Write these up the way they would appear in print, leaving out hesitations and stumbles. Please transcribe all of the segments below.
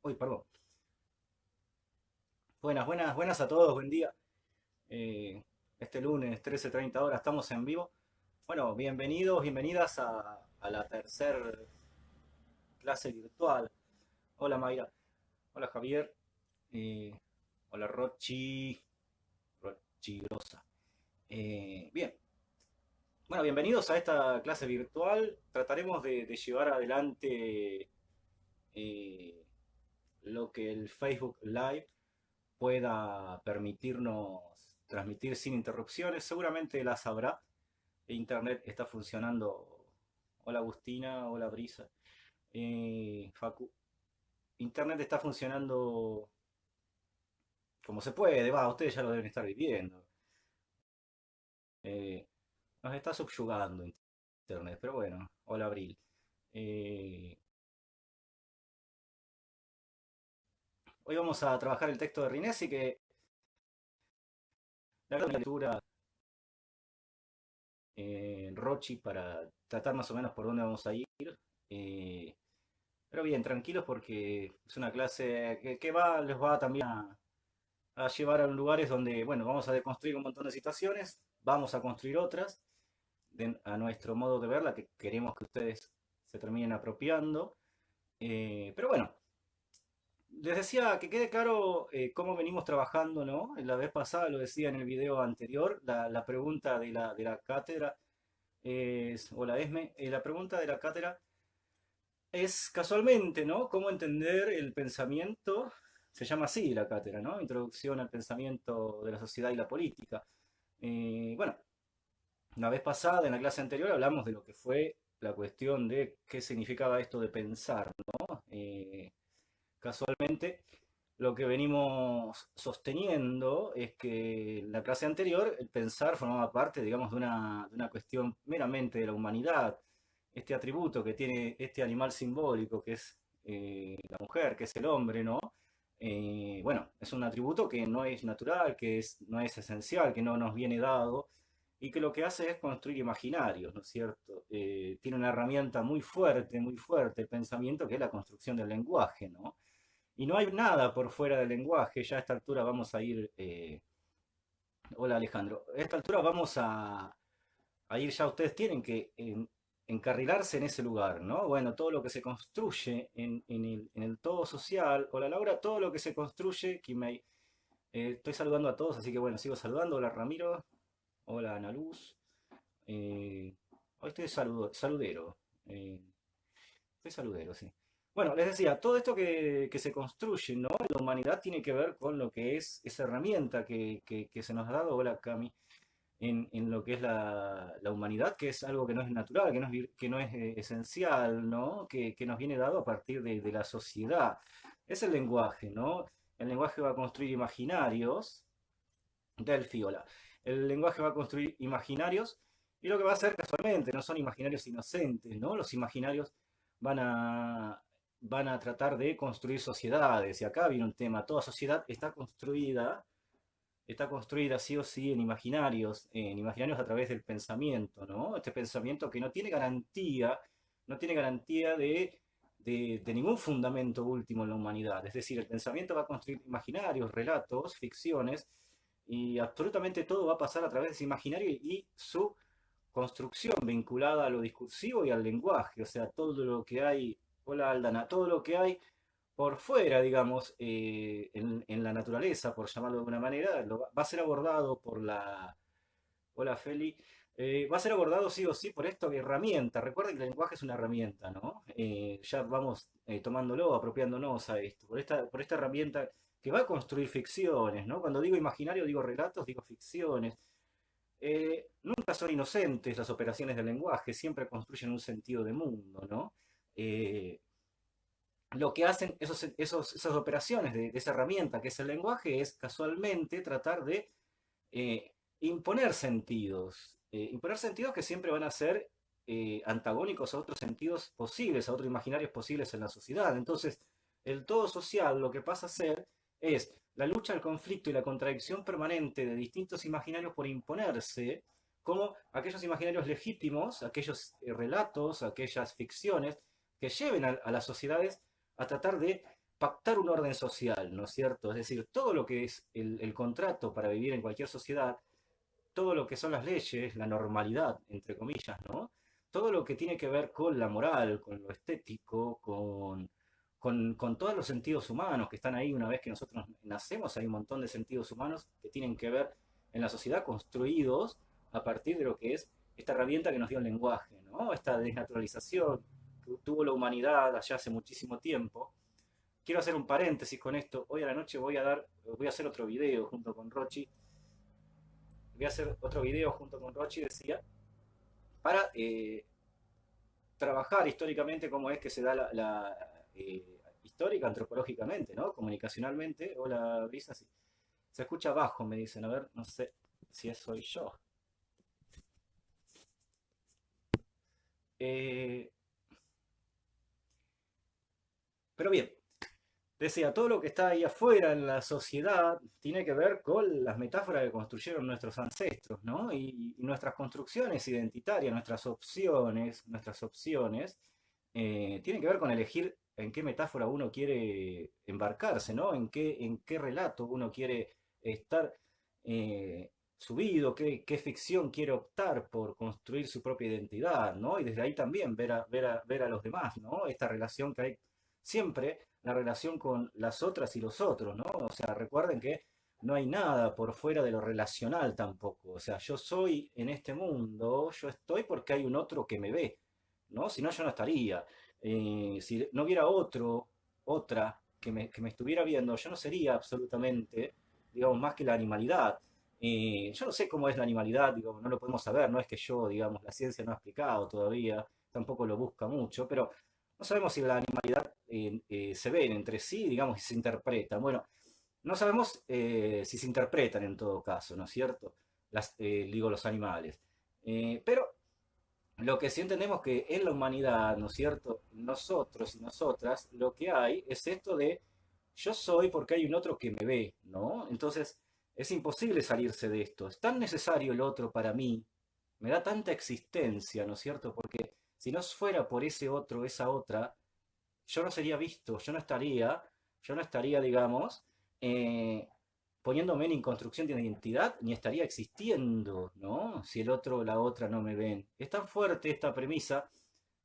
Uy, perdón. Buenas a todos, buen día. Eh, este lunes, 13:30 horas, estamos en vivo. Bueno, bienvenidos, bienvenidas a la tercer clase virtual. Hola Mayra, hola Javier, eh, hola Rochi Grosa. Bien, bueno, bienvenidos a esta clase virtual. Trataremos de llevar adelante eh, lo que el Facebook Live pueda permitirnos transmitir sin interrupciones. Seguramente las habrá. Internet está funcionando. Hola Agustina, hola Brisa. Facu. Internet está funcionando como se puede. Va, ustedes ya lo deben estar viviendo. Eh, Nos está subyugando Internet, pero bueno. Hola Abril. Eh, Hoy vamos a trabajar el texto de Rinesi, que la verdad es una lectura Rochi para tratar más o menos por dónde vamos a ir. Eh, pero bien, tranquilos porque es una clase que les va también a llevar a lugares donde, bueno, vamos a deconstruir un montón de situaciones, vamos a construir otras a nuestro modo de verla que queremos que ustedes se terminen apropiando. Pero bueno, les decía que quede claro cómo venimos trabajando, ¿no? La vez pasada lo decía en el video anterior, la pregunta de la cátedra es, hola Esme, la pregunta de la cátedra es casualmente, ¿no? ¿Cómo entender el pensamiento? Se llama así la cátedra, ¿no? Introducción al pensamiento de la sociedad y la política. Bueno, la vez pasada, en la clase anterior, hablamos de lo que fue la cuestión de qué significaba esto de pensar, ¿no? Casualmente, lo que venimos sosteniendo es que en la clase anterior el pensar formaba parte, digamos, de una cuestión meramente de la humanidad, este atributo que tiene este animal simbólico que es la mujer, que es el hombre, ¿no? Bueno, es un atributo que no es natural, no es esencial, que no nos viene dado y que lo que hace es construir imaginarios, ¿no es cierto? Tiene una herramienta muy fuerte el pensamiento, que es la construcción del lenguaje, ¿no? Y no hay nada por fuera del lenguaje, ya a esta altura vamos a ir... hola Alejandro, a esta altura vamos a ir, ya ustedes tienen que encarrilarse en ese lugar, ¿no? Bueno, todo lo que se construye en el todo social, hola Laura, todo lo que se construye, Kimei, estoy saludando a todos, así que bueno, sigo saludando, hola Ramiro, hola Ana Luz, hoy estoy saludero, eh, estoy saludero, sí. Bueno, les decía, todo esto que se construye, ¿no? En la humanidad tiene que ver con lo que es esa herramienta que se nos ha dado, hola Cami, en lo que es la humanidad, que es algo que no es natural, que no es esencial, ¿no? Que nos viene dado a partir de la sociedad. Es el lenguaje, ¿no? El lenguaje va a construir imaginarios, Delphi, hola. El lenguaje va a construir imaginarios y lo que va a hacer casualmente no son imaginarios inocentes, ¿no? Los imaginarios van a, van a tratar de construir sociedades. Y acá viene un tema, toda sociedad está construida sí o sí en imaginarios a través del pensamiento, ¿no? Este pensamiento que no tiene garantía, no tiene garantía de ningún fundamento último en la humanidad. Es decir, el pensamiento va a construir imaginarios, relatos, ficciones, y absolutamente todo va a pasar a través de ese imaginario y su construcción vinculada a lo discursivo y al lenguaje. O sea, todo lo que hay, hola Aldana, todo lo que hay por fuera, digamos, en la naturaleza, por llamarlo de alguna manera, va a ser abordado por la... Hola Feli. Va a ser abordado sí o sí por esta herramienta. Recuerden que el lenguaje es una herramienta, ¿no? Ya vamos tomándolo, apropiándonos a esto, por esta herramienta que va a construir ficciones, ¿no? Cuando digo imaginario, digo relatos, digo ficciones. Nunca son inocentes las operaciones del lenguaje, siempre construyen un sentido de mundo, ¿no? Eh, lo que hacen esas operaciones de esa herramienta que es el lenguaje es casualmente tratar de imponer sentidos que siempre van a ser antagónicos a otros sentidos posibles, a otros imaginarios posibles en la sociedad. Entonces, el todo social lo que pasa a ser es la lucha, el conflicto y la contradicción permanente de distintos imaginarios por imponerse, como aquellos imaginarios legítimos, aquellos relatos, aquellas ficciones que lleven a las sociedades a tratar de pactar un orden social, ¿no es cierto? Es decir, todo lo que es el contrato para vivir en cualquier sociedad, todo lo que son las leyes, la normalidad, entre comillas, ¿no? Todo lo que tiene que ver con la moral, con lo estético, con todos los sentidos humanos que están ahí una vez que nosotros nacemos, hay un montón de sentidos humanos que tienen que ver en la sociedad construidos a partir de lo que es esta herramienta que nos dio el lenguaje, ¿no? Esta desnaturalización que tuvo la humanidad allá hace muchísimo tiempo. Quiero hacer un paréntesis con esto. Hoy a la noche voy a hacer otro video junto con Rochi. Voy a hacer otro video junto con Rochi, decía, para trabajar históricamente cómo es que se da histórica, antropológicamente, ¿no? Comunicacionalmente. Hola, Brisa, sí. Se escucha bajo, me dicen. A ver, no sé si soy yo. Eh, pero bien, decía, todo lo que está ahí afuera en la sociedad tiene que ver con las metáforas que construyeron nuestros ancestros, ¿no? Y nuestras construcciones identitarias, nuestras opciones, tienen que ver con elegir en qué metáfora uno quiere embarcarse, ¿no? En qué relato uno quiere estar subido, qué ficción quiere optar por construir su propia identidad, ¿no? Y desde ahí también ver a los demás, ¿no? Esta relación que hay siempre, la relación con las otras y los otros, ¿no? O sea, recuerden que no hay nada por fuera de lo relacional tampoco. O sea, yo soy en este mundo, yo estoy porque hay un otro que me ve, ¿no? Si no, yo no estaría. Si no hubiera otra que me estuviera viendo, yo no sería absolutamente, digamos, más que la animalidad. Yo no sé cómo es la animalidad, digo, no lo podemos saber, no es que yo, digamos, la ciencia no ha explicado todavía, tampoco lo busca mucho, pero no sabemos si la animalidad se ven entre sí, digamos, y se interpretan. Bueno, no sabemos si se interpretan en todo caso, ¿no es cierto? Digo, los animales. Pero lo que sí entendemos que en la humanidad, ¿no es cierto? Nosotros y nosotras, lo que hay es esto de yo soy porque hay un otro que me ve, ¿no? Entonces es imposible salirse de esto. Es tan necesario el otro para mí, me da tanta existencia, ¿no es cierto? Porque si no fuera por ese otro, esa otra, yo no sería visto, yo no estaría, digamos, eh, poniéndome en construcción de identidad, ni estaría existiendo, ¿no? Si el otro o la otra no me ven. Es tan fuerte esta premisa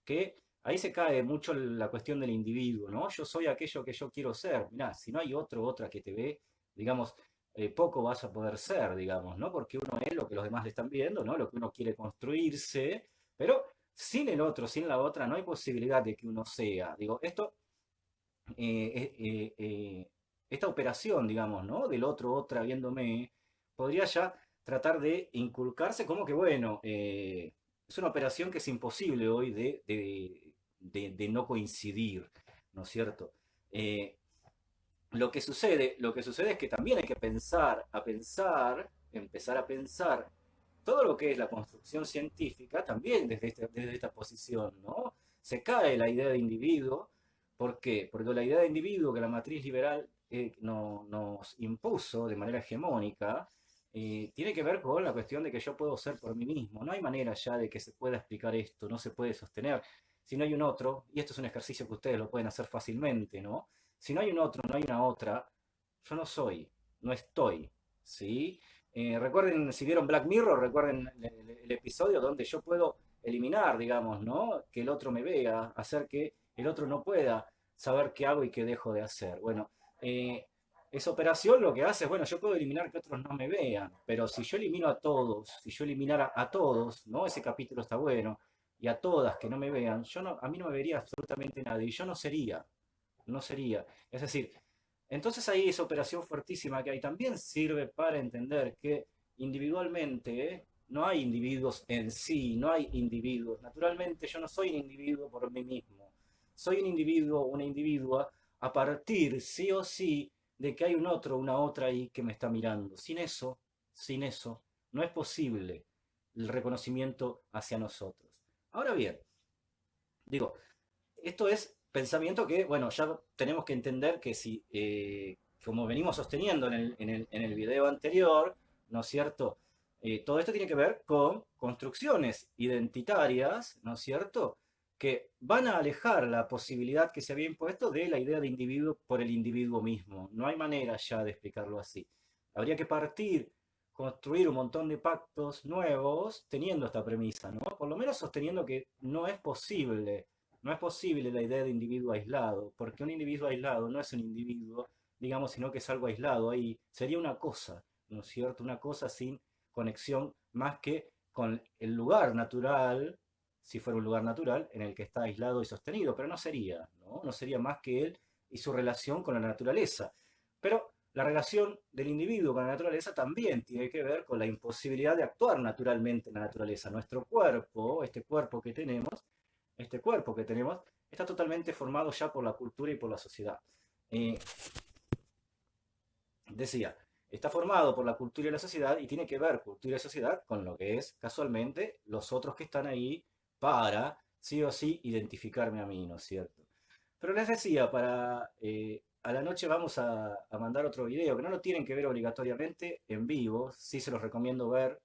que ahí se cae mucho la cuestión del individuo, ¿no? Yo soy aquello que yo quiero ser. Mirá, si no hay otro o otra que te ve, digamos, poco vas a poder ser, digamos, ¿no? Porque uno es lo que los demás le están viendo, ¿no? Lo que uno quiere construirse, pero sin el otro, sin la otra, no hay posibilidad de que uno sea. Digo, esta operación, digamos, ¿no? Del otro, otra, viéndome, podría ya tratar de inculcarse como que, bueno, es una operación que es imposible hoy de no coincidir, ¿no es cierto? Eh, lo que sucede es que también hay que empezar a pensar todo lo que es la construcción científica también desde esta posición, ¿no? Se cae la idea de individuo. ¿Por qué? Porque la idea de individuo que la matriz liberal nos impuso de manera hegemónica tiene que ver con la cuestión de que yo puedo ser por mí mismo. No hay manera ya de que se pueda explicar esto, no se puede sostener. Si no hay un otro, y esto es un ejercicio que ustedes lo pueden hacer fácilmente, ¿no? Si no hay un otro, no hay una otra, yo no soy, no estoy, ¿sí? Recuerden, si vieron Black Mirror, recuerden el episodio donde yo puedo eliminar, digamos, ¿no? Que el otro me vea, hacer que el otro no pueda saber qué hago y qué dejo de hacer. Bueno, esa operación lo que hace es, bueno, yo puedo eliminar que otros no me vean, pero si yo elimino a todos, si yo eliminara a todos, ¿no? Ese capítulo está bueno, y a todas que no me vean, a mí no me vería absolutamente nadie, y yo no sería, no sería. Es decir, entonces ahí esa operación fuertísima que hay también sirve para entender que individualmente no hay individuos en sí, no hay individuos. Naturalmente yo no soy un individuo por mí mismo. Soy un individuo, una individua a partir sí o sí de que hay un otro, una otra ahí que me está mirando. Sin eso, no es posible el reconocimiento hacia nosotros. Ahora bien, digo, esto es pensamiento que, bueno, ya tenemos que entender que si, como venimos sosteniendo en el video anterior, ¿no es cierto? Todo esto tiene que ver con construcciones identitarias, ¿no es cierto? que van a alejar la posibilidad que se había impuesto de la idea de individuo por el individuo mismo. No hay manera ya de explicarlo así. Habría que partir, construir un montón de pactos nuevos teniendo esta premisa, ¿no? Por lo menos sosteniendo que no es posible la idea de individuo aislado, porque un individuo aislado no es un individuo, digamos, sino que es algo aislado ahí. Sería una cosa, ¿no es cierto? Una cosa sin conexión más que con el lugar natural, si fuera un lugar natural, en el que está aislado y sostenido, pero no sería, ¿no? No sería más que él y su relación con la naturaleza. Pero la relación del individuo con la naturaleza también tiene que ver con la imposibilidad de actuar naturalmente en la naturaleza. Nuestro cuerpo, este cuerpo que tenemos, está totalmente formado ya por la cultura y por la sociedad. Eh, Decía, está formado por la cultura y la sociedad y tiene que ver cultura y sociedad con lo que es casualmente los otros que están ahí para, sí o sí, identificarme a mí, ¿no es cierto? Pero les decía, a la noche vamos a mandar otro video, que no lo tienen que ver obligatoriamente en vivo, sí se los recomiendo ver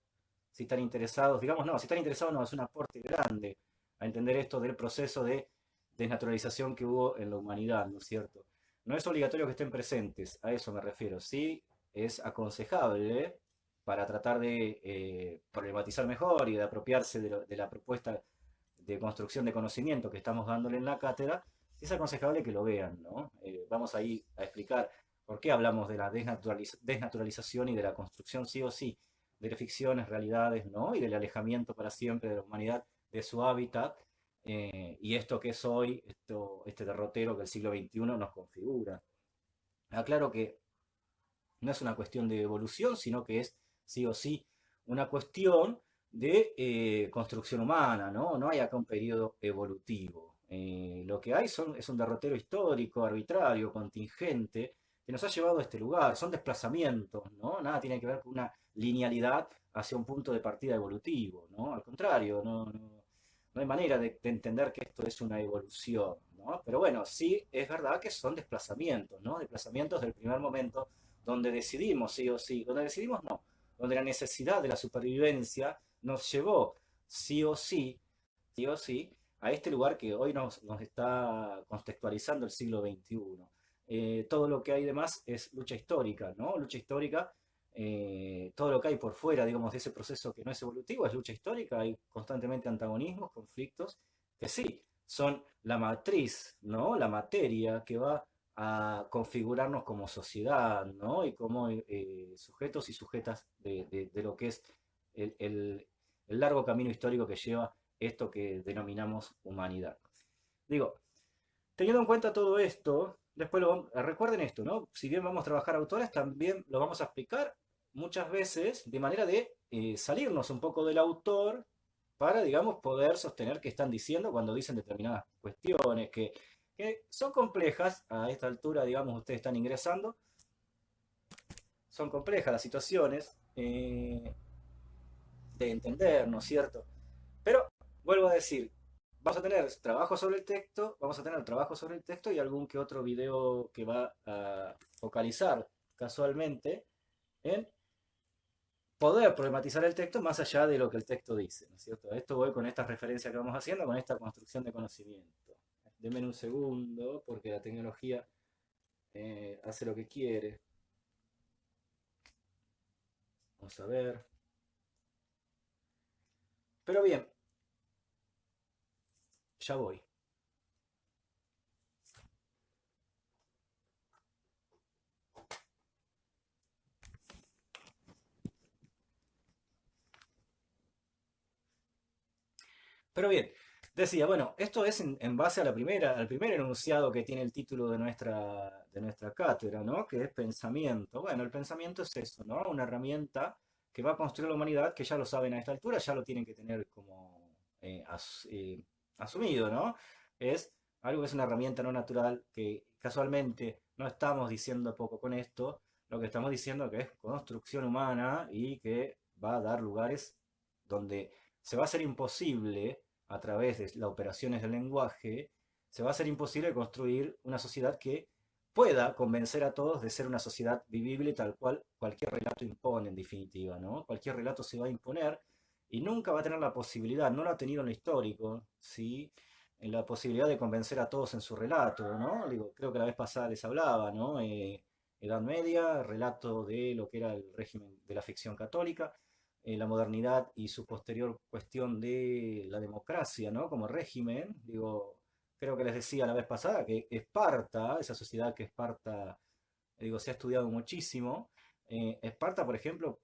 si están interesados, digamos, no, si están interesados no, es un aporte grande a entender esto del proceso de desnaturalización que hubo en la humanidad, ¿no es cierto? No es obligatorio que estén presentes, a eso me refiero. Sí es aconsejable para tratar de problematizar mejor y de apropiarse de la propuesta de construcción de conocimiento que estamos dándole en la cátedra, es aconsejable que lo vean, ¿no? Vamos ahí a explicar por qué hablamos de la desnaturalización y de la construcción sí o sí de ficciones, realidades, ¿no? Y del alejamiento para siempre de la humanidad de su hábitat, y esto que es hoy, este derrotero que el siglo XXI nos configura. Aclaro que no es una cuestión de evolución, sino que es sí o sí una cuestión de construcción humana, ¿no? No hay acá un periodo evolutivo. Lo que hay es un derrotero histórico, arbitrario, contingente, que nos ha llevado a este lugar. Son desplazamientos, ¿no? Nada tiene que ver con una linealidad hacia un punto de partida evolutivo, ¿no? Al contrario, no hay manera de entender que esto es una evolución, ¿no? Pero bueno, sí es verdad que son desplazamientos, ¿no? Desplazamientos del primer momento donde decidimos sí o sí, donde decidimos no, donde la necesidad de la supervivencia nos llevó sí o sí, a este lugar que hoy nos está contextualizando el siglo XXI. Todo lo que hay de más es lucha histórica, ¿no? Lucha histórica, todo lo que hay por fuera, digamos, de ese proceso que no es evolutivo es lucha histórica, hay constantemente antagonismos, conflictos, que sí, son la matriz, ¿no? La materia que va a configurarnos como sociedad, ¿no? Y como sujetos y sujetas de lo que es el largo camino histórico que lleva esto que denominamos humanidad. Digo, teniendo en cuenta todo esto, recuerden esto, ¿no? Si bien vamos a trabajar autores, también lo vamos a explicar muchas veces de manera de salirnos un poco del autor para, digamos, poder sostener qué están diciendo cuando dicen determinadas cuestiones que son complejas. A esta altura, digamos, ustedes están ingresando, son complejas las situaciones de entender, ¿no es cierto? Pero, vuelvo a decir, vamos a tener trabajo sobre el texto, vamos a tener trabajo sobre el texto y algún que otro video que va a focalizar casualmente en poder problematizar el texto más allá de lo que el texto dice, ¿no es cierto? Esto voy con esta referencia que vamos haciendo, con esta construcción de conocimiento. Denme un segundo, porque la tecnología hace lo que quiere. Vamos a ver. Pero bien, ya voy. Pero bien, decía, bueno, esto es en base a al primer enunciado que tiene el título de nuestra cátedra, ¿no? Que es pensamiento. Bueno, el pensamiento es eso, ¿no? Una herramienta que va a construir la humanidad, que ya lo saben a esta altura, ya lo tienen que tener como asumido, ¿no? Es algo que es una herramienta no natural, que casualmente no estamos diciendo poco con esto, lo que estamos diciendo que es construcción humana y que va a dar lugares donde se va a hacer imposible a través de las operaciones del lenguaje, se va a hacer imposible construir una sociedad que pueda convencer a todos de ser una sociedad vivible tal cual cualquier relato impone en definitiva, ¿no? Cualquier relato se va a imponer y nunca va a tener la posibilidad, no lo ha tenido en lo histórico, ¿sí? en la posibilidad de convencer a todos en su relato, ¿no? Digo, creo que la vez pasada les hablaba, ¿no? Edad Media, relato de lo que era el régimen de la ficción católica, la modernidad y su posterior cuestión de la democracia, ¿no? Como régimen, digo, creo que les decía la vez pasada que Esparta, esa sociedad que Esparta, digo, se ha estudiado muchísimo, Esparta, por ejemplo,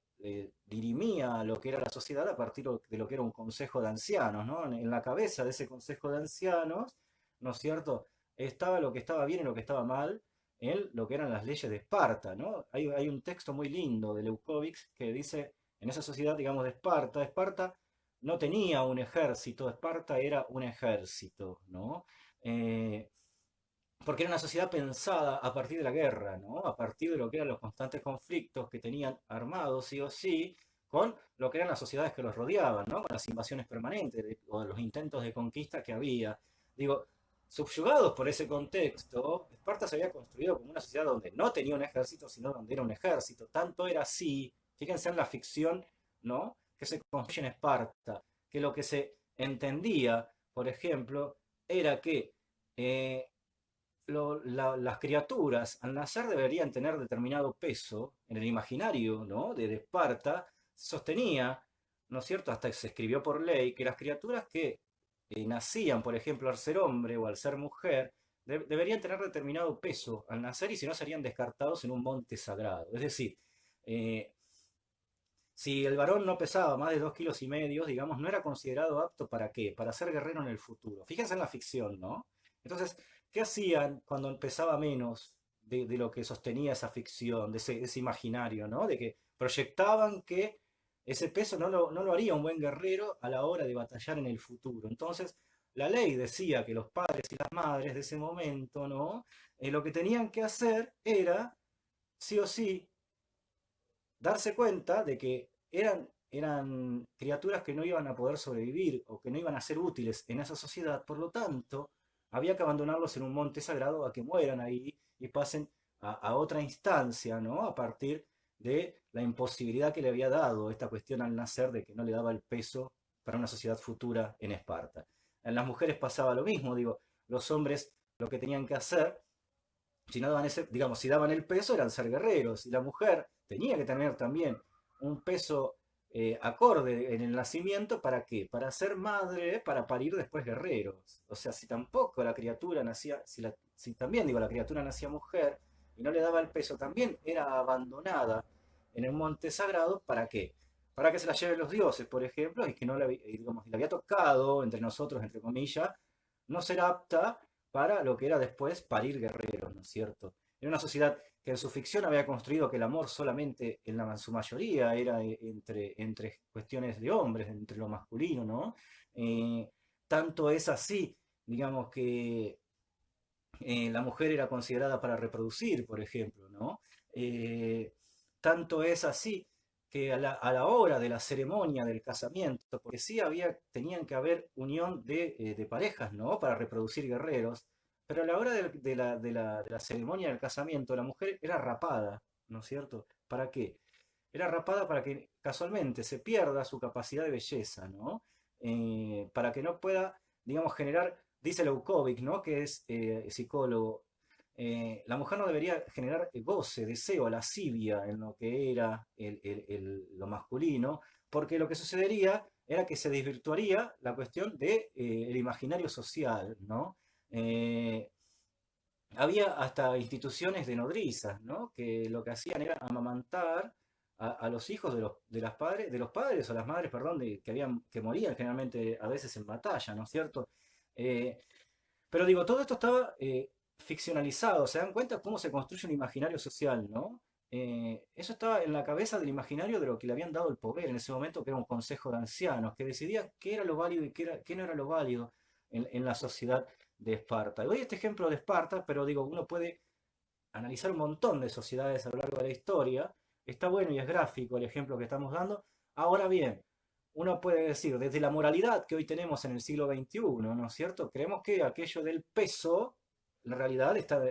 dirimía lo que era la sociedad a partir de lo que era un consejo de ancianos, ¿no? En la cabeza de ese consejo de ancianos, ¿no es cierto? Estaba lo que estaba bien y lo que estaba mal en lo que eran las leyes de Esparta, ¿no? Hay un texto muy lindo de Leucóvics que dice, en esa sociedad, digamos, de Esparta, Esparta no tenía un ejército, Esparta era un ejército, ¿no? Eh, Porque era una sociedad pensada a partir de la guerra, ¿no? A partir de lo que eran los constantes conflictos que tenían armados, sí o sí, con lo que eran las sociedades que los rodeaban, ¿no? Con las invasiones permanentes o los intentos de conquista que había. Digo, subyugados por ese contexto, Esparta se había construido como una sociedad donde no tenía un ejército, sino donde era un ejército. Tanto era así, fíjense en la ficción, ¿no? Que se construye en Esparta, que lo que se entendía, por ejemplo, era que eh, las criaturas al nacer deberían tener determinado peso en el imaginario, ¿no? De Esparta, sostenía, ¿no es cierto? Hasta que se escribió por ley que las criaturas que nacían, por ejemplo, al ser hombre o al ser mujer, deberían tener determinado peso al nacer y si no serían descartados en un monte sagrado. Es decir, eh, si el varón no pesaba más de 2,5 kilos, digamos, no era considerado apto para qué, para ser guerrero en el futuro. Fíjense en la ficción, ¿no? Entonces, ¿qué hacían cuando pesaba menos de lo que sostenía esa ficción, de ese imaginario, ¿no? De que proyectaban que ese peso no lo haría un buen guerrero a la hora de batallar en el futuro. Entonces, la ley decía que los padres y las madres de ese momento, ¿no? Lo que tenían que hacer era, sí o sí, darse cuenta de que eran criaturas que no iban a poder sobrevivir o que no iban a ser útiles en esa sociedad, por lo tanto, había que abandonarlos en un monte sagrado a que mueran ahí y pasen a otra instancia, ¿no? A partir de la imposibilidad que le había dado esta cuestión al nacer de que no le daba el peso para una sociedad futura en Esparta. En las mujeres pasaba lo mismo, digo, los hombres lo que tenían que hacer si no daban ese, digamos, si daban el peso eran ser guerreros y la mujer tenía que tener también un peso acorde en el nacimiento, ¿para qué? Para ser madre, para parir después guerreros. O sea, si tampoco la criatura nacía, si también digo la criatura nacía mujer y no le daba el peso, también era abandonada en el monte sagrado, ¿para qué? Para que se la lleven los dioses, por ejemplo, y que no le, digamos, le había tocado entre nosotros, entre comillas, no ser apta para lo que era después parir guerreros, ¿no es cierto? Era una sociedad que en su ficción había construido que el amor solamente en su mayoría era entre cuestiones de hombres, entre lo masculino, ¿no? Eh, Tanto es así, digamos, que la mujer era considerada para reproducir, por ejemplo, ¿no? Eh, Tanto es así que a la hora de la ceremonia del casamiento, porque sí tenían que haber unión de parejas, ¿no? Para reproducir guerreros, pero a la hora de la ceremonia del casamiento, la mujer era rapada, ¿no es cierto? ¿Para qué? Era rapada para que casualmente se pierda su capacidad de belleza, ¿no? Para que no pueda, digamos, generar, dice Leukovic, ¿no? Que es psicólogo, la mujer no debería generar goce, deseo, lascivia en lo que era lo masculino, porque lo que sucedería era que se desvirtuaría la cuestión del imaginario social, ¿no? Eh, Había hasta instituciones de nodrizas, ¿no? Que lo que hacían era amamantar a los hijos de los padres o las madres, perdón, que morían generalmente a veces en batalla, ¿no es cierto? Eh, pero digo, todo esto estaba ficcionalizado, ¿se dan cuenta cómo se construye un imaginario social, ¿no? Eso estaba en la cabeza del imaginario de lo que le habían dado el poder en ese momento, que era un consejo de ancianos, que decidía qué era lo válido y qué no era lo válido en la sociedad de Esparta. Y doy este ejemplo de Esparta, pero digo, uno puede analizar un montón de sociedades a lo largo de la historia. Está bueno y es gráfico el ejemplo que estamos dando. Ahora bien, uno puede decir, desde la moralidad que hoy tenemos en el siglo XXI, ¿no es cierto? Creemos que aquello del peso, la realidad está,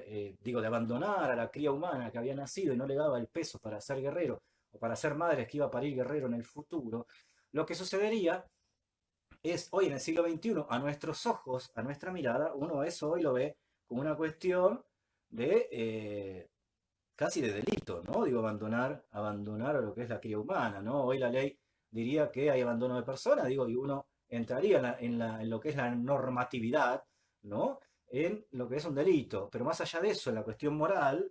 digo, de abandonar a la cría humana que había nacido y no le daba el peso para ser guerrero o para ser madres que iba a parir guerrero en el futuro. Lo que sucedería es hoy en el siglo XXI, a nuestros ojos, a nuestra mirada, uno eso hoy lo ve como una cuestión de casi de delito, ¿no? Digo, abandonar a lo que es la cría humana, ¿no? Hoy la ley diría que hay abandono de personas, digo, y uno entraría en lo que es la normatividad, ¿no? En lo que es un delito. Pero más allá de eso, en la cuestión moral,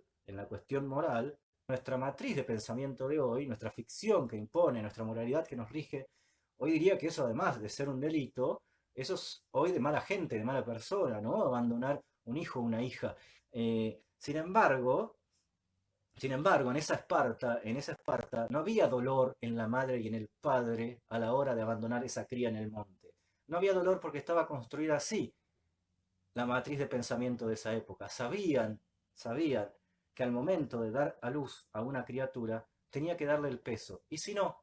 nuestra matriz de pensamiento de hoy, nuestra ficción que impone, nuestra moralidad que nos rige, hoy diría que eso además de ser un delito, eso es hoy de mala gente, de mala persona, ¿no? Abandonar un hijo o una hija. Sin embargo, en esa Esparta no había dolor en la madre y en el padre a la hora de abandonar esa cría en el monte. No había dolor porque estaba construida así la matriz de pensamiento de esa época. Sabían que al momento de dar a luz a una criatura tenía que darle el peso. Y si no,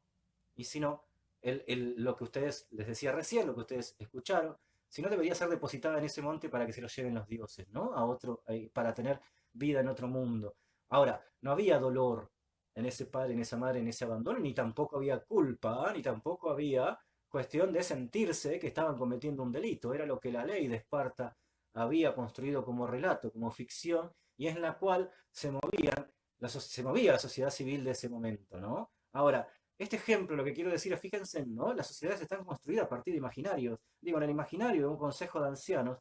lo que ustedes les decía recién, lo que ustedes escucharon, si no debería ser depositada en ese monte para que se lo lleven los dioses, ¿no? A otro, para tener vida en otro mundo. Ahora, no había dolor en ese padre, en esa madre, en ese abandono, ni tampoco había culpa, ni tampoco había cuestión de sentirse que estaban cometiendo un delito. Era lo que la ley de Esparta había construido como relato, como ficción, y es en la cual se movía la sociedad civil de ese momento, ¿no? Ahora, este ejemplo, lo que quiero decir es, fíjense, ¿no? Las sociedades están construidas a partir de imaginarios. Digo, en el imaginario de un consejo de ancianos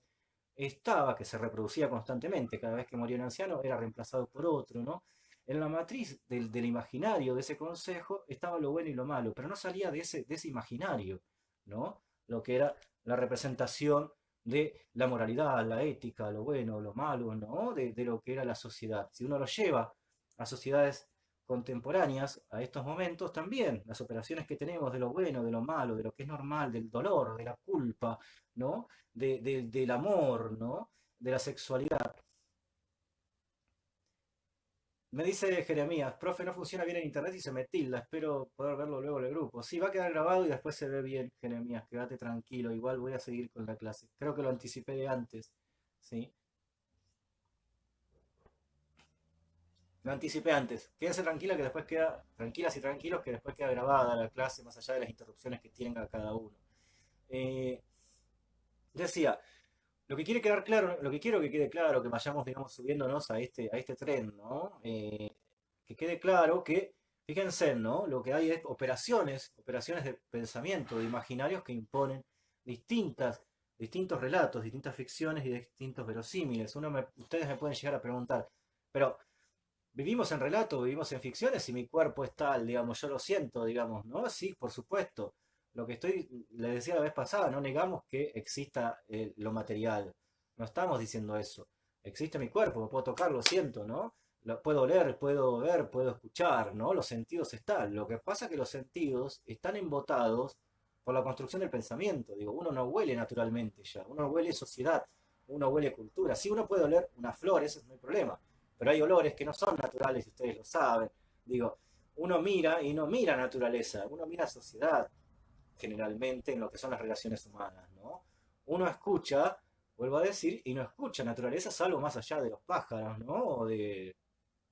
estaba, que se reproducía constantemente, cada vez que moría un anciano era reemplazado por otro, ¿no? En la matriz del imaginario de ese consejo estaba lo bueno y lo malo, pero no salía de ese imaginario, ¿no? Lo que era la representación de la moralidad, la ética, lo bueno, lo malo, ¿no? De lo que era la sociedad. Si uno lo lleva a sociedades contemporáneas, a estos momentos, también las operaciones que tenemos de lo bueno, de lo malo, de lo que es normal, del dolor, de la culpa, ¿no? Del amor, ¿no? De la sexualidad. Me dice Jeremías, profe, no funciona bien en internet y se me tilda, espero poder verlo luego en el grupo. Sí, va a quedar grabado y después se ve bien, Jeremías, quédate tranquilo, igual voy a seguir con la clase. Creo que lo anticipé de antes, ¿sí? Lo anticipé antes. Quédense tranquila que después queda, tranquilas y tranquilos que después queda grabada la clase, más allá de las interrupciones que tienen a cada uno. Eh, Decía, lo que quiero que quede claro, que vayamos, digamos, subiéndonos a este tren, ¿no? Que quede claro que, fíjense, ¿no? Lo que hay es operaciones de pensamiento, de imaginarios que imponen distintos relatos, distintas ficciones y distintos verosímiles. Ustedes me pueden llegar a preguntar, pero vivimos en relatos, vivimos en ficciones y mi cuerpo es tal, digamos, yo lo siento, digamos, ¿no? Sí, por supuesto. Les decía la vez pasada, no negamos que exista lo material. No estamos diciendo eso. Existe mi cuerpo, me puedo tocar, lo siento, ¿no? Lo puedo oler, puedo ver, puedo escuchar, ¿no? Los sentidos están. Lo que pasa es que los sentidos están embotados por la construcción del pensamiento. Digo, uno no huele naturalmente ya, uno huele sociedad, uno huele cultura. Sí, uno puede oler una flor, eso no hay problema, pero hay olores que no son naturales y ustedes lo saben. Digo, uno mira y no mira naturaleza, uno mira sociedad, generalmente en lo que son las relaciones humanas, ¿no? Uno escucha, vuelvo a decir, y no escucha naturaleza salvo más allá de los pájaros, ¿no? O de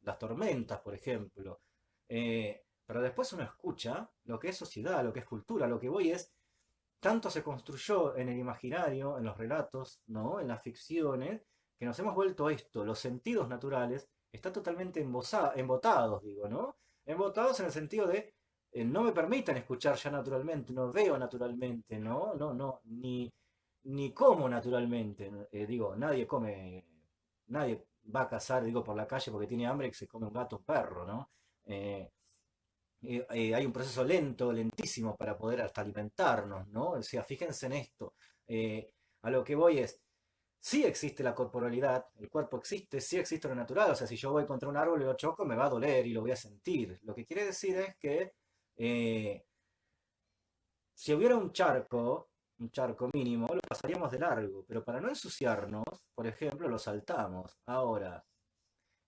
las tormentas, por ejemplo. Pero después uno escucha lo que es sociedad, lo que es cultura, lo que voy es, tanto se construyó en el imaginario, en los relatos, ¿no? En las ficciones, que nos hemos vuelto esto, los sentidos naturales, están totalmente embotados, digo, ¿no? Embotados en el sentido de no me permiten escuchar ya naturalmente, no veo naturalmente, ¿no? No, no, ni como naturalmente. Digo, nadie va a cazar, digo, por la calle porque tiene hambre que se come un gato o un perro, ¿no? Eh, hay un proceso lento, lentísimo para poder hasta alimentarnos, ¿no? O sea, fíjense en esto. Eh, a lo que voy es, sí existe la corporalidad, el cuerpo existe, sí existe lo natural, o sea, si yo voy contra un árbol y lo choco, me va a doler y lo voy a sentir. Lo que quiere decir es que eh, si hubiera un charco mínimo, lo pasaríamos de largo, pero para no ensuciarnos, por ejemplo, lo saltamos. Ahora,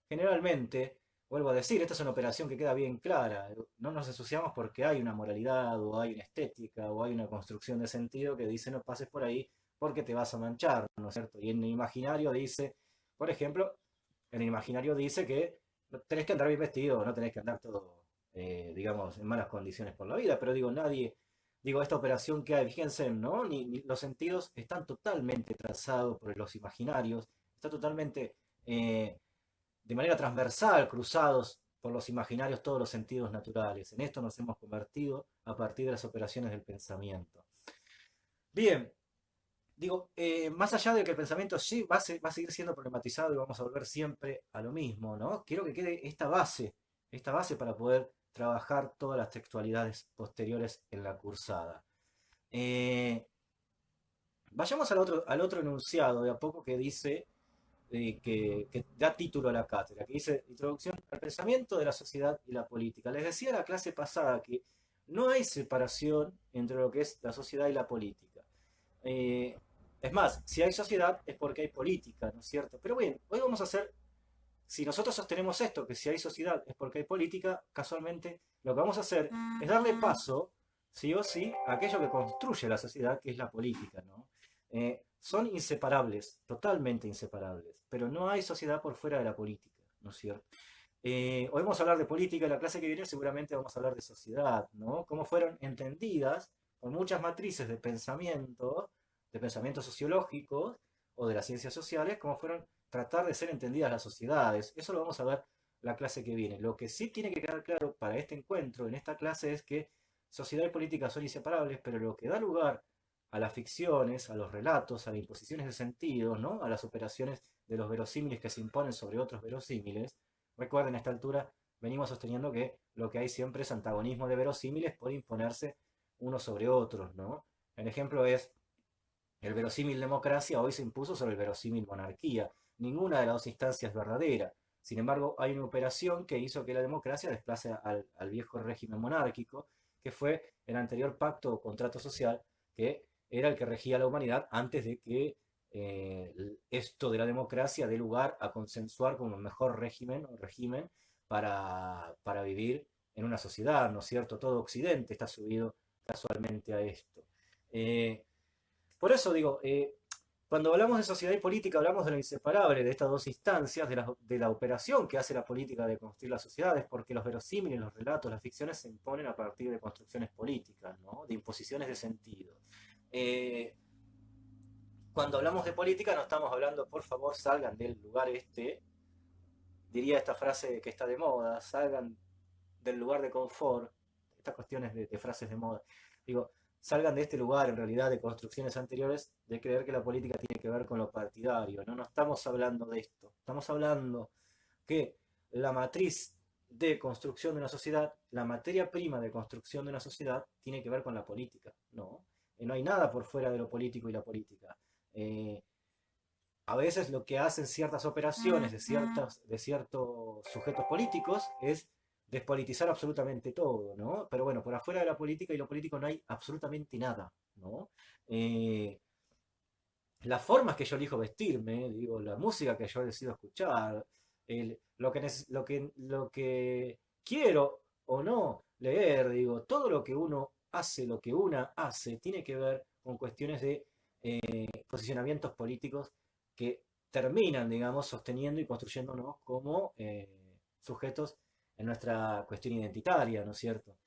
generalmente, vuelvo a decir, esta es una operación que queda bien clara. No nos ensuciamos porque hay una moralidad o hay una estética o hay una construcción de sentido que dice no pases por ahí porque te vas a manchar, ¿no es cierto? Y en el imaginario dice, por ejemplo, en el imaginario dice que tenés que andar bien vestido, no tenés que andar todo, digamos, en malas condiciones por la vida, pero digo, Digo, esta operación que hay, fíjense, ¿no? Los sentidos están totalmente trazados por los imaginarios, está totalmente de manera transversal, cruzados por los imaginarios todos los sentidos naturales. En esto nos hemos convertido a partir de las operaciones del pensamiento. Bien, digo, más allá de que el pensamiento sí va a seguir siendo problematizado y vamos a volver siempre a lo mismo, ¿no? Quiero que quede esta base para poder trabajar todas las textualidades posteriores en la cursada. Eh, Vayamos al otro enunciado de a poco que dice que da título a la cátedra, que dice Introducción al pensamiento de la sociedad y la política. Les decía la clase pasada que no hay separación entre lo que es la sociedad y la política. Eh, es más, si hay sociedad es porque hay política, ¿no es cierto? Pero bien, hoy vamos a hacer, si nosotros sostenemos esto, que si hay sociedad es porque hay política, casualmente lo que vamos a hacer es darle paso, sí o sí, a aquello que construye la sociedad, que es la política, ¿no? Son inseparables, totalmente inseparables, pero no hay sociedad por fuera de la política, ¿no es cierto? Hoy vamos a hablar de política, en la clase que viene seguramente vamos a hablar de sociedad, ¿no? Cómo fueron entendidas por muchas matrices de pensamiento sociológico o de las ciencias sociales, cómo fueron tratar de ser entendidas las sociedades. Eso lo vamos a ver la clase que viene. Lo que sí tiene que quedar claro para este encuentro, en esta clase, es que sociedad y política son inseparables, pero lo que da lugar a las ficciones, a los relatos, a las imposiciones de sentido, ¿no? A las operaciones de los verosímiles que se imponen sobre otros verosímiles. Recuerden, a esta altura venimos sosteniendo que lo que hay siempre es antagonismo de verosímiles por imponerse unos sobre otros, ¿no? El ejemplo es el verosímil democracia hoy se impuso sobre el verosímil monarquía. Ninguna de las dos instancias es verdadera. Sin embargo, hay una operación que hizo que la democracia desplace al viejo régimen monárquico, que fue el anterior pacto o contrato social, que era el que regía la humanidad antes de que esto de la democracia dé lugar a consensuar como un mejor régimen para vivir en una sociedad, ¿no es cierto? Todo Occidente está subido casualmente a esto. Eh, por eso digo, cuando hablamos de sociedad y política, hablamos de lo inseparable de estas dos instancias, de la operación que hace la política de construir las sociedades, porque los verosímiles, los relatos, las ficciones se imponen a partir de construcciones políticas, ¿no? De imposiciones de sentido. Eh, Cuando hablamos de política no estamos hablando, por favor, salgan del lugar este, diría esta frase que está de moda, salgan del lugar de confort, estas cuestiones de frases de moda. Digo, salgan de este lugar, en realidad, de construcciones anteriores, de creer que la política tiene que ver con lo partidario. No, no estamos hablando de esto. Estamos hablando que la matriz de construcción de una sociedad, la materia prima de construcción de una sociedad, tiene que ver con la política. No, no hay nada por fuera de lo político y la política. Eh, a veces lo que hacen ciertas operaciones de ciertos sujetos políticos es despolitizar absolutamente todo, ¿no? Pero bueno, por afuera de la política y lo político no hay absolutamente nada, ¿no? Eh, las formas que yo elijo vestirme, digo, la música que yo decido escuchar, lo que quiero o no leer, digo, todo lo que uno hace, lo que una hace, tiene que ver con cuestiones de posicionamientos políticos que terminan, digamos, sosteniendo y construyéndonos como sujetos en nuestra cuestión identitaria, ¿no es cierto?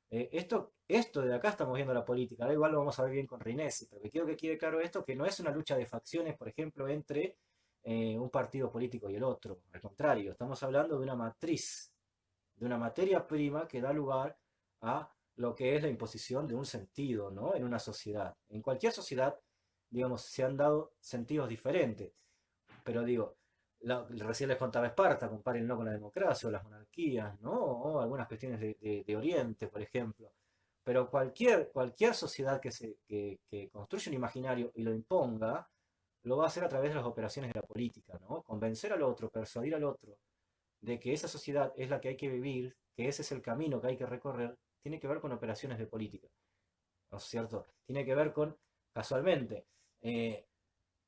Esto de acá estamos viendo la política, ahora igual lo vamos a ver bien con Rinesi, pero que quiero que quede claro esto, que no es una lucha de facciones, por ejemplo, entre un partido político y el otro, al contrario, estamos hablando de una matriz, de una materia prima que da lugar a lo que es la imposición de un sentido, ¿no? En una sociedad. En cualquier sociedad, digamos, se han dado sentidos diferentes, pero digo, recién les contaba Esparta, compárenlo con la democracia o las monarquías, ¿no? O algunas cuestiones de Oriente, por ejemplo. Pero cualquier sociedad que construya un imaginario y lo imponga, lo va a hacer a través de las operaciones de la política, ¿no? Convencer al otro, persuadir al otro de que esa sociedad es la que hay que vivir, que ese es el camino que hay que recorrer, tiene que ver con operaciones de política, ¿no es cierto? Tiene que ver con, casualmente, eh,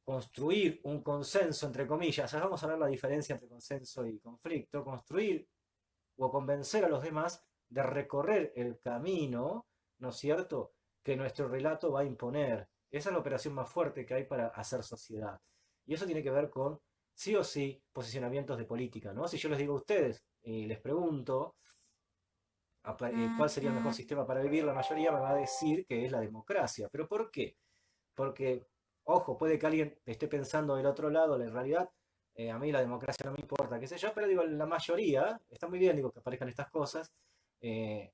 construir un consenso, entre comillas, ya vamos a ver la diferencia entre consenso y conflicto, construir o convencer a los demás de recorrer el camino, ¿no es cierto?, que nuestro relato va a imponer. Esa es la operación más fuerte que hay para hacer sociedad. Y eso tiene que ver con, sí o sí, posicionamientos de política, ¿no? Si yo les digo a ustedes, y les pregunto, cuál sería el mejor sistema para vivir, la mayoría me va a decir que es la democracia. ¿Pero por qué? Porque, ojo, puede que alguien esté pensando del otro lado, la realidad, a mí la democracia no me importa, qué sé yo, pero digo, la mayoría, está muy bien, digo, que aparezcan estas cosas, eh,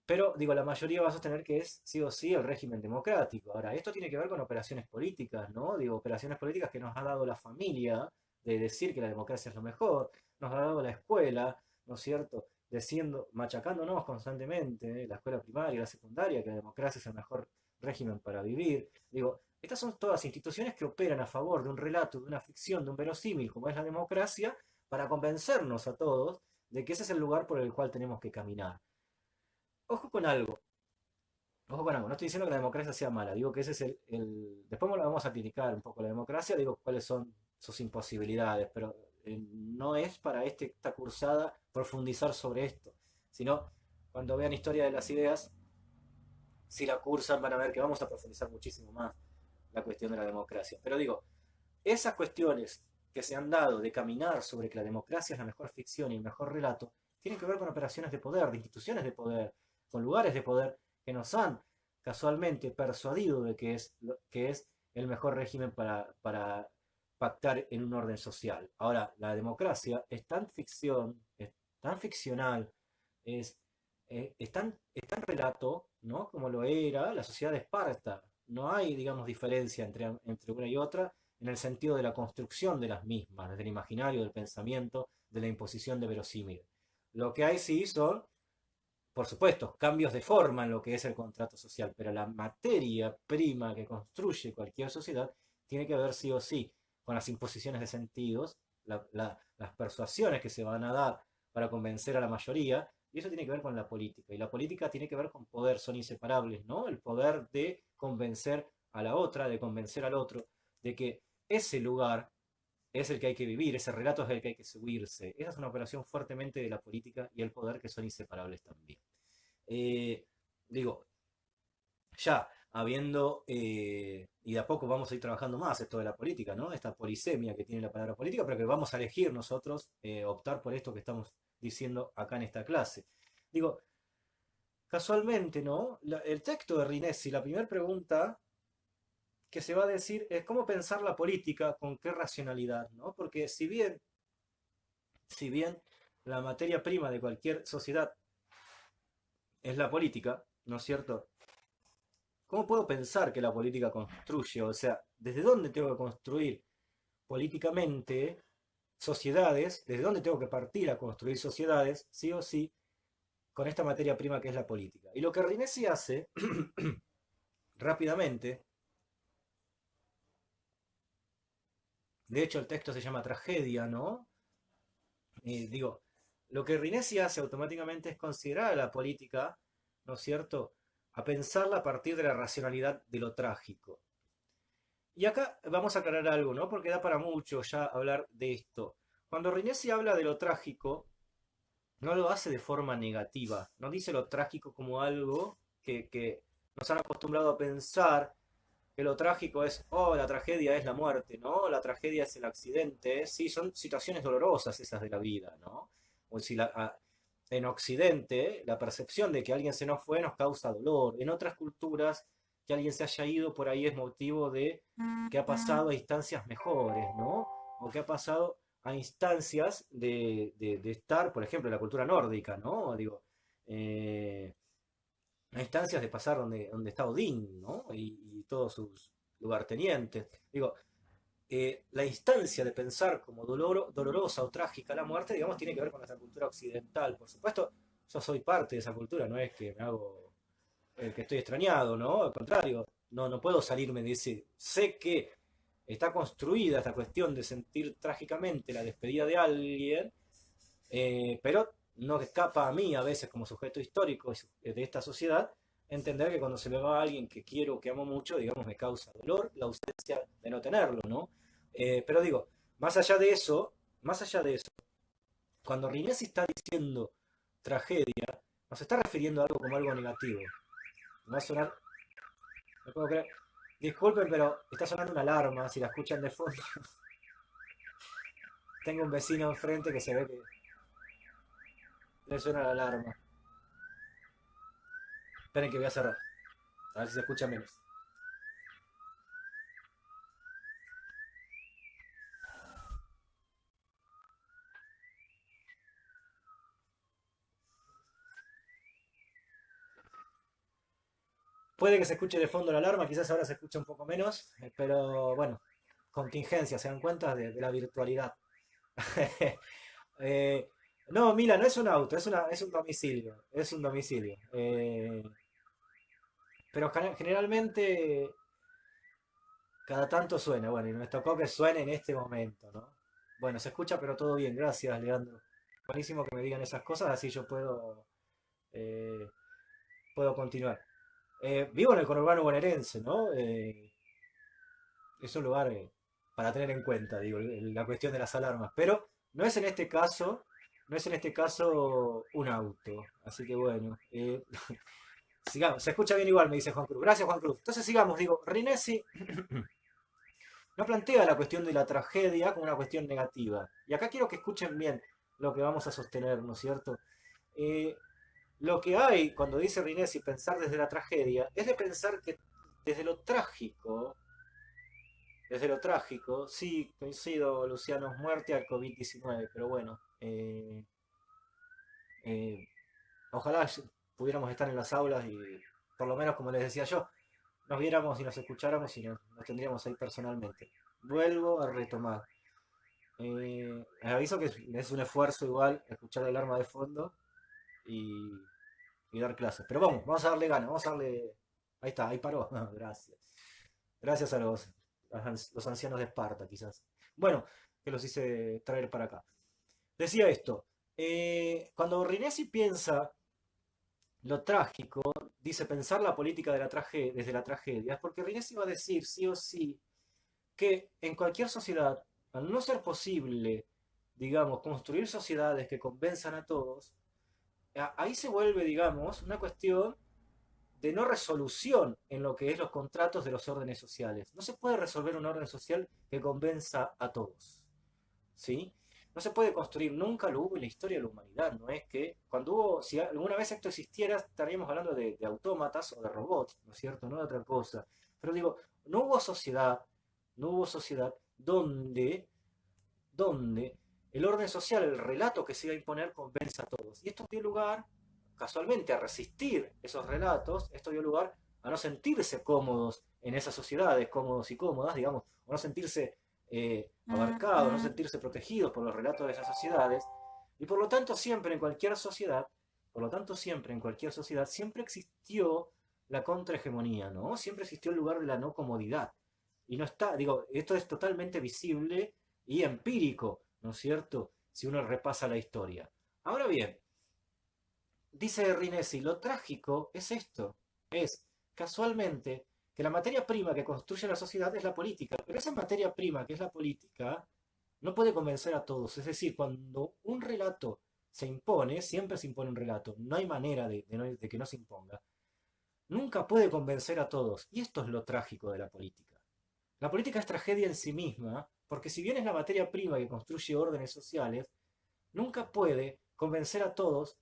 pero digo, la mayoría va a sostener que es sí o sí el régimen democrático. Ahora, esto tiene que ver con operaciones políticas, ¿no? Digo, operaciones políticas que nos ha dado la familia, de decir que la democracia es lo mejor, nos ha dado la escuela, ¿no es cierto? Diciendo, machacándonos constantemente, la escuela primaria, la secundaria, que la democracia es el mejor régimen para vivir. Digo, estas son todas instituciones que operan a favor de un relato, de una ficción, de un verosímil, como es la democracia, para convencernos a todos de que ese es el lugar por el cual tenemos que caminar. Ojo con algo, ojo con algo, no estoy diciendo que la democracia sea mala, digo que ese es después lo vamos a criticar un poco la democracia, digo cuáles son sus imposibilidades, pero no es para esta cursada profundizar sobre esto, sino cuando vean historia de las ideas, si la cursan van a ver que vamos a profundizar muchísimo más la cuestión de la democracia. Pero digo, esas cuestiones que se han dado de caminar sobre que la democracia es la mejor ficción y el mejor relato, tienen que ver con operaciones de poder, de instituciones de poder, con lugares de poder que nos han casualmente persuadido de que es el mejor régimen para pactar en un orden social. Ahora, la democracia es tan ficción, es tan ficcional, es, es tan relato, ¿no? Como lo era la sociedad de Esparta. No hay, digamos, diferencia entre una y otra en el sentido de la construcción de las mismas, desde el imaginario, del pensamiento, de la imposición de verosímil. Lo que hay sí son, por supuesto, cambios de forma en lo que es el contrato social, pero la materia prima que construye cualquier sociedad tiene que ver sí o sí con las imposiciones de sentidos, las persuasiones que se van a dar para convencer a la mayoría, y eso tiene que ver con la política. Y la política tiene que ver con poder, son inseparables, ¿no? El poder de convencer a la otra, de convencer al otro, de que ese lugar es el que hay que vivir, ese relato es el que hay que subirse. Esa es una operación fuertemente de la política y el poder que son inseparables también. Eh, digo, ya habiendo, y de a poco vamos a ir trabajando más esto de la política, ¿no? Esta polisemia que tiene la palabra política, pero que vamos a elegir nosotros optar por esto que estamos diciendo acá en esta clase. Digo, casualmente, ¿no? El texto de Rinesi, la primera pregunta que se va a decir es cómo pensar la política, con qué racionalidad, ¿no? Porque si bien la materia prima de cualquier sociedad es la política, ¿no es cierto? ¿Cómo puedo pensar que la política construye? O sea, ¿desde dónde tengo que construir políticamente sociedades? ¿Desde dónde tengo que partir a construir sociedades, sí o sí, con esta materia prima que es la política? Y lo que Rinesi hace rápidamente, de hecho el texto se llama Tragedia, ¿no? Digo, lo que Rinesi hace automáticamente es considerar a la política, ¿no es cierto?, a pensarla a partir de la racionalidad de lo trágico. Y acá vamos a aclarar algo, ¿no? Porque da para mucho ya hablar de esto. Cuando Rinesi habla de lo trágico, no lo hace de forma negativa, no dice lo trágico como algo que nos han acostumbrado a pensar que lo trágico es, oh, la tragedia es la muerte, ¿no? La tragedia es el accidente, sí, son situaciones dolorosas esas de la vida, ¿no? O si en Occidente la percepción de que alguien se nos fue nos causa dolor, en otras culturas que alguien se haya ido por ahí es motivo de que ha pasado a instancias mejores, ¿no? O que ha pasado a instancias de estar, por ejemplo, en la cultura nórdica, ¿no? Digo, eh, a instancias de pasar donde está Odín, ¿no? Y todos sus lugartenientes. Digo, la instancia de pensar como dolorosa o trágica la muerte, digamos, tiene que ver con nuestra cultura occidental. Por supuesto, yo soy parte de esa cultura, no es que me hago que estoy extrañado, ¿no? Al contrario, no puedo salirme de ese. Sé que está construida esta cuestión de sentir trágicamente la despedida de alguien, pero no escapa a mí a veces como sujeto histórico de esta sociedad entender que cuando se me va a alguien que quiero, que amo mucho, digamos, me causa dolor la ausencia de no tenerlo, ¿no? Pero digo, más allá de eso, cuando Rinesi está diciendo tragedia, nos está refiriendo a algo como algo negativo. Va a sonar, no puedo creer. Disculpen, pero está sonando una alarma, si la escuchan de fondo. Tengo un vecino enfrente que se ve que le suena la alarma. Esperen que voy a cerrar. A ver si se escucha menos. Puede que se escuche de fondo la alarma, quizás ahora se escucha un poco menos, pero bueno, contingencia, se dan cuenta de la virtualidad. Eh, no, Mila, no es un auto, es un domicilio, es un domicilio. Pero generalmente cada tanto suena, bueno, y nos tocó que suene en este momento, ¿no? Bueno, se escucha, pero todo bien, gracias, Leandro. Buenísimo que me digan esas cosas, así yo eh, puedo continuar. Vivo en el conurbano bonaerense, ¿no? Es un lugar para tener en cuenta, digo, la cuestión de las alarmas. Pero no es en este caso, no es en este caso un auto. Así que bueno, sigamos. Se escucha bien igual, me dice Juan Cruz. Gracias, Juan Cruz. Entonces sigamos, digo, Rinesi no plantea la cuestión de la tragedia como una cuestión negativa. Y acá quiero que escuchen bien lo que vamos a sostener, ¿no es cierto? Eh, lo que hay cuando dice Rinesi pensar desde la tragedia es de pensar que desde lo trágico, sí, coincido, Luciano, muerte al COVID-19, pero bueno, eh, ojalá pudiéramos estar en las aulas y, por lo menos, como les decía yo, nos viéramos y nos escucháramos y nos tendríamos ahí personalmente. Vuelvo a retomar. Les aviso que es un esfuerzo igual escuchar el alarma de fondo y, y dar clases. Pero vamos a darle ganas, vamos a darle... Ahí está, ahí paró. Gracias. Gracias a los ancianos de Esparta, quizás. Bueno, que los hice traer para acá. Decía esto, cuando Rinesi piensa lo trágico, dice pensar la política de desde la tragedia, es porque Rinesi va a decir sí o sí que en cualquier sociedad, al no ser posible, digamos, construir sociedades que convenzan a todos, ahí se vuelve, digamos, una cuestión de no resolución en lo que es los contratos de los órdenes sociales. No se puede resolver un orden social que convenza a todos. ¿Sí? No se puede construir, nunca lo hubo en la historia de la humanidad, no es que cuando hubo, si alguna vez esto existiera, estaríamos hablando de autómatas o de robots, ¿no es cierto? No de otra cosa. Pero digo, no hubo sociedad, no hubo sociedad donde el orden social, el relato que se iba a imponer, convenza a todos. Y esto dio lugar, casualmente, a resistir esos relatos, esto dio lugar a no sentirse cómodos en esas sociedades, cómodos y cómodas, digamos, o no sentirse abarcados, no sentirse protegidos por los relatos de esas sociedades. Y por lo tanto, siempre en cualquier sociedad, siempre existió la contrahegemonía, ¿no? Siempre existió el lugar de la no comodidad. Y no está, digo, esto es totalmente visible y empírico, ¿no es cierto? Si uno repasa la historia. Ahora bien, dice Rinesi, lo trágico es esto, es casualmente que la materia prima que construye la sociedad es la política, pero esa materia prima que es la política no puede convencer a todos, es decir, cuando un relato se impone, siempre se impone un relato, no hay manera de que no se imponga, nunca puede convencer a todos, y esto es lo trágico de la política. La política es tragedia en sí misma, porque si bien es la materia prima que construye órdenes sociales, nunca puede convencer a todos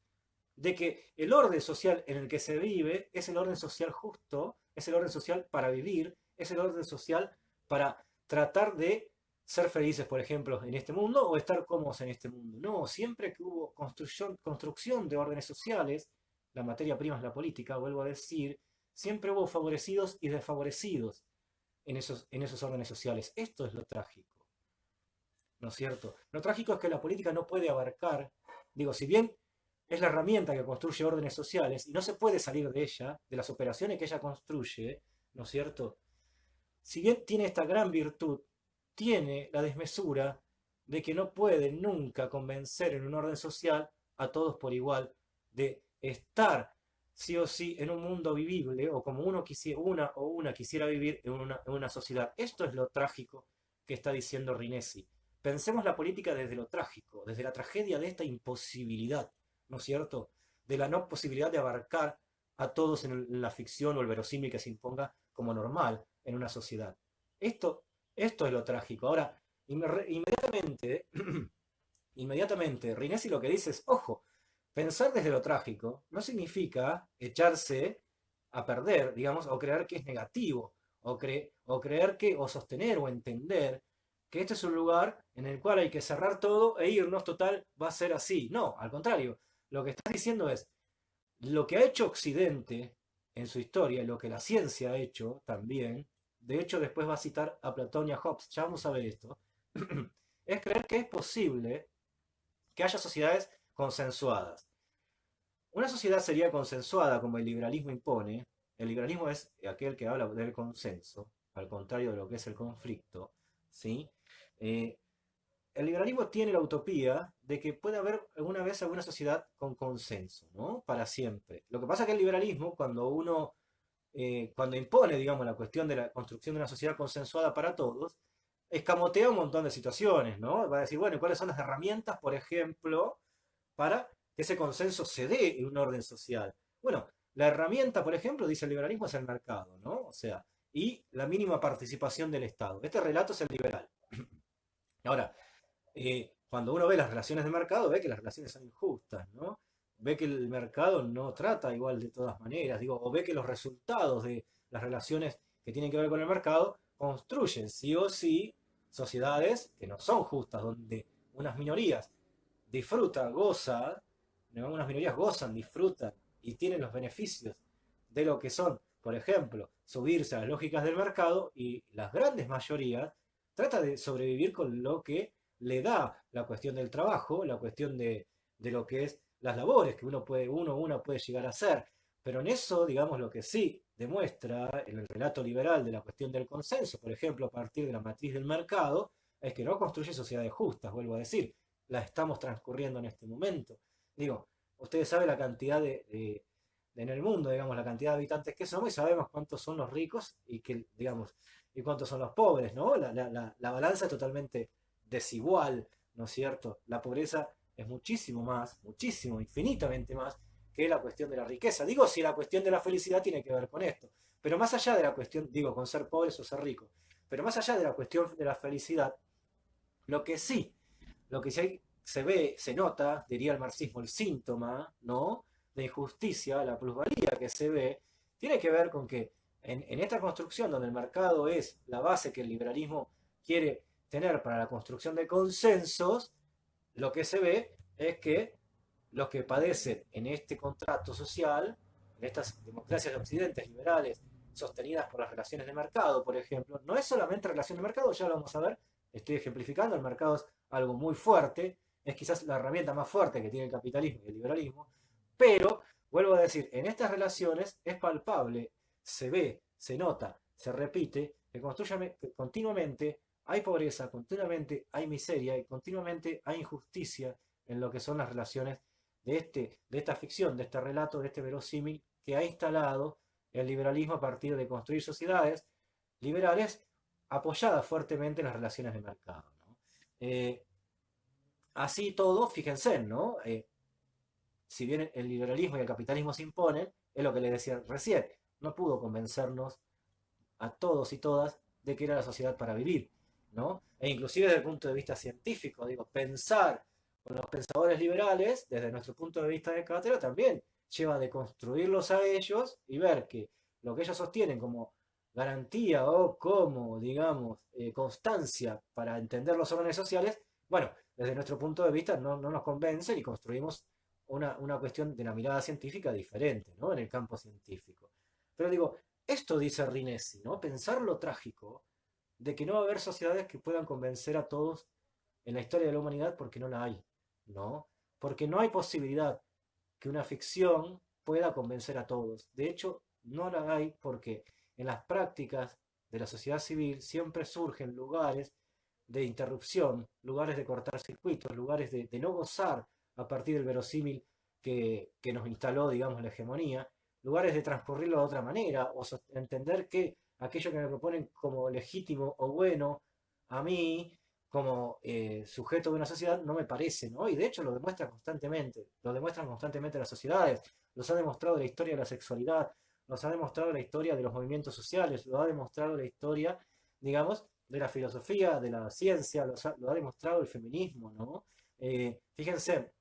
de que el orden social en el que se vive es el orden social justo, es el orden social para vivir, es el orden social para tratar de ser felices, por ejemplo, en este mundo o estar cómodos en este mundo. No, siempre que hubo construcción de órdenes sociales, la materia prima es la política, vuelvo a decir, siempre hubo favorecidos y desfavorecidos en esos órdenes sociales. Esto es lo trágico, ¿no es cierto? Lo trágico es que la política no puede abarcar, digo, si bien es la herramienta que construye órdenes sociales y no se puede salir de ella, de las operaciones que ella construye, ¿no es cierto? Si bien tiene esta gran virtud, tiene la desmesura de que no puede nunca convencer en un orden social a todos por igual de estar sí o sí en un mundo vivible o como uno quisiera, una quisiera vivir en una sociedad. Esto es lo trágico que está diciendo Rinesi. Pensemos la política desde lo trágico, desde la tragedia de esta imposibilidad, ¿no es cierto? De la no posibilidad de abarcar a todos en la ficción o el verosímil que se imponga como normal en una sociedad. Esto, esto es lo trágico. Ahora, inmediatamente, inmediatamente, Rinesi lo que dice es, ojo, pensar desde lo trágico no significa echarse a perder, digamos, o creer que es negativo, o creer que, o sostener o entender que este es un lugar en el cual hay que cerrar todo e irnos, total, va a ser así. No, al contrario, lo que estás diciendo es, lo que ha hecho Occidente en su historia, lo que la ciencia ha hecho también, de hecho después va a citar a Platón y a Hobbes, ya vamos a ver esto, es creer que es posible que haya sociedades consensuadas. Una sociedad sería consensuada como el liberalismo impone. El liberalismo es aquel que habla del consenso, al contrario de lo que es el conflicto. ¿Sí? Eh, el liberalismo tiene la utopía de que puede haber alguna vez alguna sociedad con consenso, ¿no? Para siempre. Lo que pasa es que el liberalismo, cuando impone, digamos, la cuestión de la construcción de una sociedad consensuada para todos, escamotea un montón de situaciones, ¿no? Va a decir, bueno, ¿cuáles son las herramientas, por ejemplo, para que ese consenso se dé en un orden social? Bueno, la herramienta, por ejemplo, dice el liberalismo, es el mercado, ¿no? O sea, y la mínima participación del Estado. Este relato es el liberal. Ahora, cuando uno ve las relaciones de mercado, ve que las relaciones son injustas, ¿no? Ve que el mercado no trata igual de todas maneras, digo, o ve que los resultados de las relaciones que tienen que ver con el mercado construyen sí o sí sociedades que no son justas, donde unas minorías disfrutan, gozan, ¿no? Unas minorías gozan, disfrutan y tienen los beneficios de lo que son, por ejemplo, subirse a las lógicas del mercado y las grandes mayorías trata de sobrevivir con lo que le da la cuestión del trabajo, la cuestión de lo que es las labores que una puede llegar a hacer. Pero en eso, digamos, lo que sí demuestra en el relato liberal de la cuestión del consenso, por ejemplo, a partir de la matriz del mercado, es que no construye sociedades justas, vuelvo a decir, las estamos transcurriendo en este momento. Digo, ustedes saben la cantidad en el mundo, digamos, la cantidad de habitantes que somos y sabemos cuántos son los ricos y que, digamos, y cuántos son los pobres, ¿no? La balanza es totalmente desigual, ¿no es cierto? La pobreza es muchísimo más, muchísimo, infinitamente más que la cuestión de la riqueza. Digo, si la cuestión de la felicidad tiene que ver con esto, pero más allá de la cuestión, digo, con ser pobres o ser ricos, pero más allá de la cuestión de la felicidad, lo que sí, lo que sí se ve, se nota, diría el marxismo, el síntoma, ¿no? De injusticia, la plusvalía que se ve, tiene que ver con que en esta construcción donde el mercado es la base que el liberalismo quiere tener para la construcción de consensos, lo que se ve es que los que padecen en este contrato social, en estas democracias de occidentes liberales sostenidas por las relaciones de mercado, por ejemplo, no es solamente relación de mercado, ya lo vamos a ver, estoy ejemplificando, el mercado es algo muy fuerte, es quizás la herramienta más fuerte que tiene el capitalismo y el liberalismo, pero, vuelvo a decir, en estas relaciones es palpable, se ve, se nota, se repite, que continuamente hay pobreza, continuamente hay miseria y continuamente hay injusticia en lo que son las relaciones de esta ficción, de este relato, de este verosímil que ha instalado el liberalismo a partir de construir sociedades liberales apoyadas fuertemente en las relaciones de mercado, ¿no? Así todo, fíjense, ¿no? Si bien el liberalismo y el capitalismo se imponen, es lo que les decía recién, no pudo convencernos a todos y todas de que era la sociedad para vivir, ¿no? E inclusive desde el punto de vista científico, digo, pensar con los pensadores liberales, desde nuestro punto de vista de cátedra, también lleva de construirlos a ellos y ver que lo que ellos sostienen como garantía o como, digamos, constancia para entender los órdenes sociales, bueno, desde nuestro punto de vista no nos convencen y construimos una cuestión de la mirada científica diferente, ¿no? En el campo científico. Pero digo, esto dice Rinesi, ¿no? Pensar lo trágico de que no va a haber sociedades que puedan convencer a todos en la historia de la humanidad porque no la hay, ¿no? Porque no hay posibilidad que una ficción pueda convencer a todos. De hecho, no la hay porque en las prácticas de la sociedad civil siempre surgen lugares de interrupción, lugares de cortar circuitos, lugares de no gozar a partir del verosímil que nos instaló, digamos, la hegemonía, lugares de transcurrirlo de otra manera, o entender que aquello que me proponen como legítimo o bueno a mí, como sujeto de una sociedad, no me parece, ¿no? Y de hecho lo demuestra constantemente, lo demuestran constantemente las sociedades, los ha demostrado la historia de la sexualidad, nos ha demostrado la historia de los movimientos sociales, lo ha demostrado la historia, digamos, de la filosofía, de la ciencia, lo ha demostrado el feminismo, ¿no? Fíjense,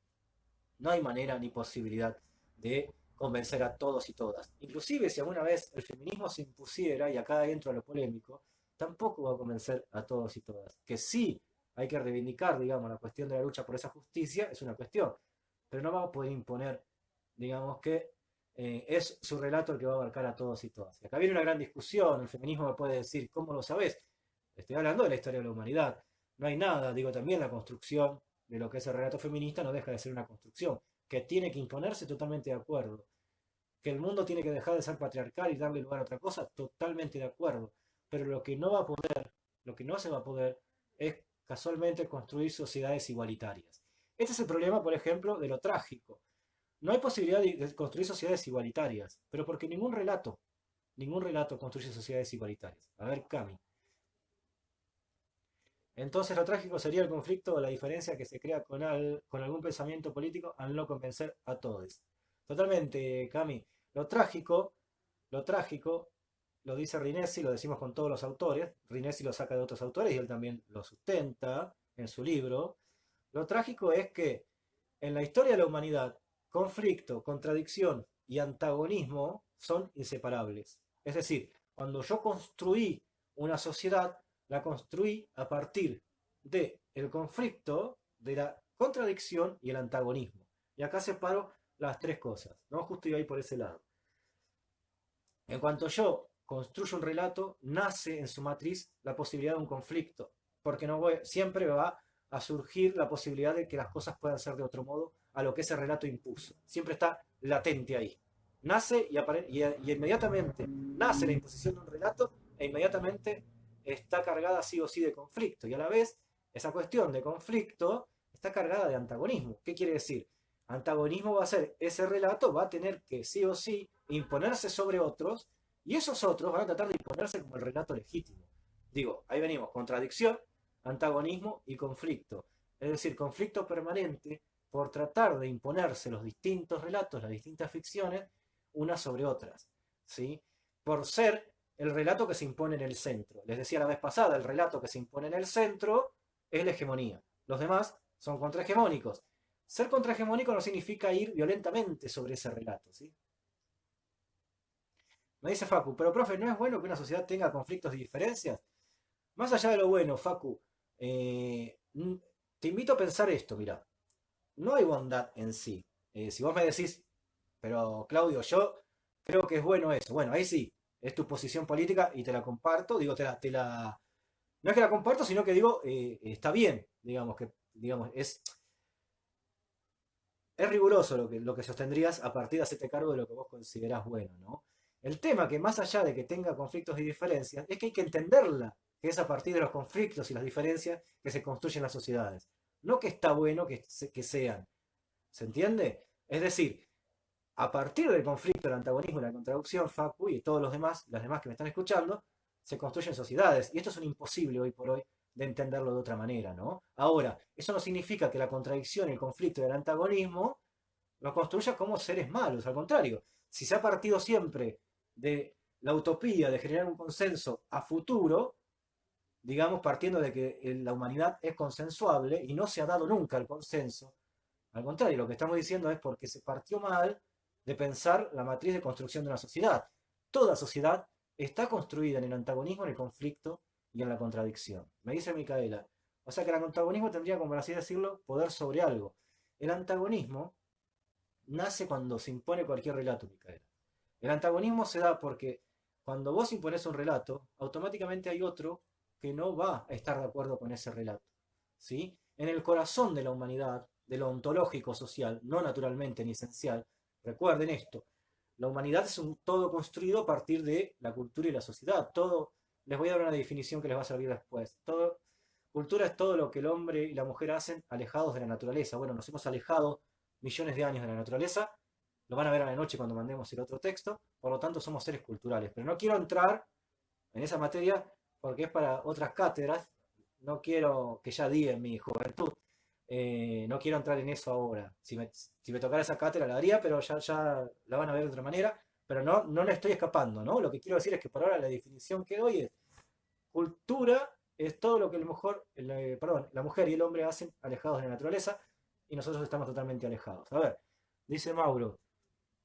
no hay manera ni posibilidad de convencer a todos y todas. Inclusive si alguna vez el feminismo se impusiera, y acá entro a lo polémico, tampoco va a convencer a todos y todas. Que sí hay que reivindicar, digamos, la cuestión de la lucha por esa justicia, es una cuestión, pero no va a poder imponer, digamos, que es su relato el que va a abarcar a todos y todas. Y acá viene una gran discusión, el feminismo me puede decir, ¿cómo lo sabes? Estoy hablando de la historia de la humanidad. No hay nada, digo, también la construcción de lo que es el relato feminista no deja de ser una construcción, que tiene que imponerse, totalmente de acuerdo. Que el mundo tiene que dejar de ser patriarcal y darle lugar a otra cosa, totalmente de acuerdo. Pero lo que no va a poder, lo que no se va a poder, es casualmente construir sociedades igualitarias. Este es el problema, por ejemplo, de lo trágico. No hay posibilidad de construir sociedades igualitarias, pero porque ningún relato construye sociedades igualitarias. A ver, Cami. Entonces lo trágico sería el conflicto o la diferencia que se crea con algún pensamiento político al no convencer a todos. Totalmente, Cami. Lo trágico, lo trágico, lo dice Rinesi, lo decimos con todos los autores. Rinesi lo saca de otros autores y él también lo sustenta en su libro. Lo trágico es que en la historia de la humanidad, conflicto, contradicción y antagonismo son inseparables. Es decir, cuando yo construí una sociedad, la construí a partir del conflicto, de la contradicción y el antagonismo. Y acá separo las tres cosas, ¿no? Justo iba ahí por ese lado. En cuanto yo construyo un relato, nace en su matriz la posibilidad de un conflicto, porque siempre va a surgir la posibilidad de que las cosas puedan ser de otro modo a lo que ese relato impuso. Siempre está latente ahí. Nace y inmediatamente nace la imposición de un relato e inmediatamente está cargada sí o sí de conflicto. Y a la vez, esa cuestión de conflicto está cargada de antagonismo. ¿Qué quiere decir? Antagonismo va a ser, ese relato va a tener que sí o sí imponerse sobre otros y esos otros van a tratar de imponerse como el relato legítimo. Digo, ahí venimos, contradicción, antagonismo y conflicto. Es decir, conflicto permanente por tratar de imponerse los distintos relatos, las distintas ficciones, unas sobre otras. ¿Sí? Por ser el relato que se impone en el centro. Les decía la vez pasada, el relato que se impone en el centro es la hegemonía. Los demás son contrahegemónicos. Ser contrahegemónico no significa ir violentamente sobre ese relato. ¿Sí? Me dice Facu, pero profe, ¿no es bueno que una sociedad tenga conflictos y diferencias? Más allá de lo bueno, Facu, eh, te invito a pensar esto, mira, no hay bondad en sí. Si vos me decís, pero Claudio, yo creo que es bueno eso, bueno, ahí sí, es tu posición política y te la comparto, digo, no es que la comparto, sino que digo, está bien, digamos, que digamos, es riguroso lo que sostendrías a partir de hacerte cargo de lo que vos considerás bueno, ¿no? El tema que más allá de que tenga conflictos y diferencias, es que hay que entenderla, que es a partir de los conflictos y las diferencias que se construyen las sociedades. No que está bueno que sean. ¿Se entiende? Es decir, a partir del conflicto, el antagonismo y la contradicción, Facu y todos los demás que me están escuchando, se construyen sociedades. Y esto es un imposible hoy por hoy de entenderlo de otra manera, ¿no? Ahora, eso no significa que la contradicción, el conflicto y el antagonismo lo construya como seres malos. Al contrario, si se ha partido siempre de la utopía de generar un consenso a futuro, digamos, partiendo de que la humanidad es consensuable y no se ha dado nunca el consenso, al contrario, lo que estamos diciendo es porque se partió mal de pensar la matriz de construcción de una sociedad. Toda sociedad está construida en el antagonismo, en el conflicto y en la contradicción. Me dice Micaela. O sea que el antagonismo tendría, como así decirlo, poder sobre algo. El antagonismo nace cuando se impone cualquier relato, Micaela. El antagonismo se da porque cuando vos impones un relato, automáticamente hay otro que no va a estar de acuerdo con ese relato. ¿Sí? En el corazón de la humanidad, de lo ontológico social, no naturalmente ni esencial, recuerden esto, la humanidad es un todo construido a partir de la cultura y la sociedad. Todo, les voy a dar una definición que les va a servir después. Cultura es todo lo que el hombre y la mujer hacen alejados de la naturaleza. Bueno, nos hemos alejado millones de años de la naturaleza, lo van a ver a la noche cuando mandemos el otro texto, por lo tanto somos seres culturales. Pero no quiero entrar en esa materia porque es para otras cátedras, no quiero que ya di en mi juventud, no quiero entrar en eso ahora. Si me tocara esa cátedra la daría, pero ya la van a ver de otra manera, pero no le estoy escapando, ¿no? Lo que quiero decir es que por ahora la definición que doy es cultura es todo lo que la mujer y el hombre hacen alejados de la naturaleza y nosotros estamos totalmente alejados. A ver, dice Mauro,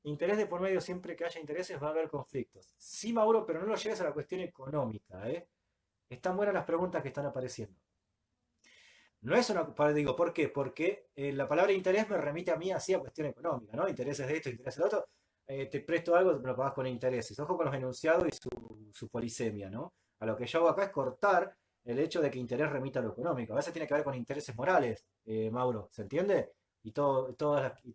interés de por medio, siempre que haya intereses va a haber conflictos. Sí, Mauro, pero no lo lleves a la cuestión económica, ¿eh? Están buenas las preguntas que están apareciendo. No es una, digo, ¿por qué? Porque la palabra interés me remite a mí así a cuestión económica, ¿no? Intereses de esto, intereses de lo otro. Te presto algo, me lo pagas con intereses. Ojo con los enunciados y su polisemia, ¿no? A lo que yo hago acá es cortar el hecho de que interés remita a lo económico. A veces tiene que ver con intereses morales, Mauro, ¿se entiende? Y todos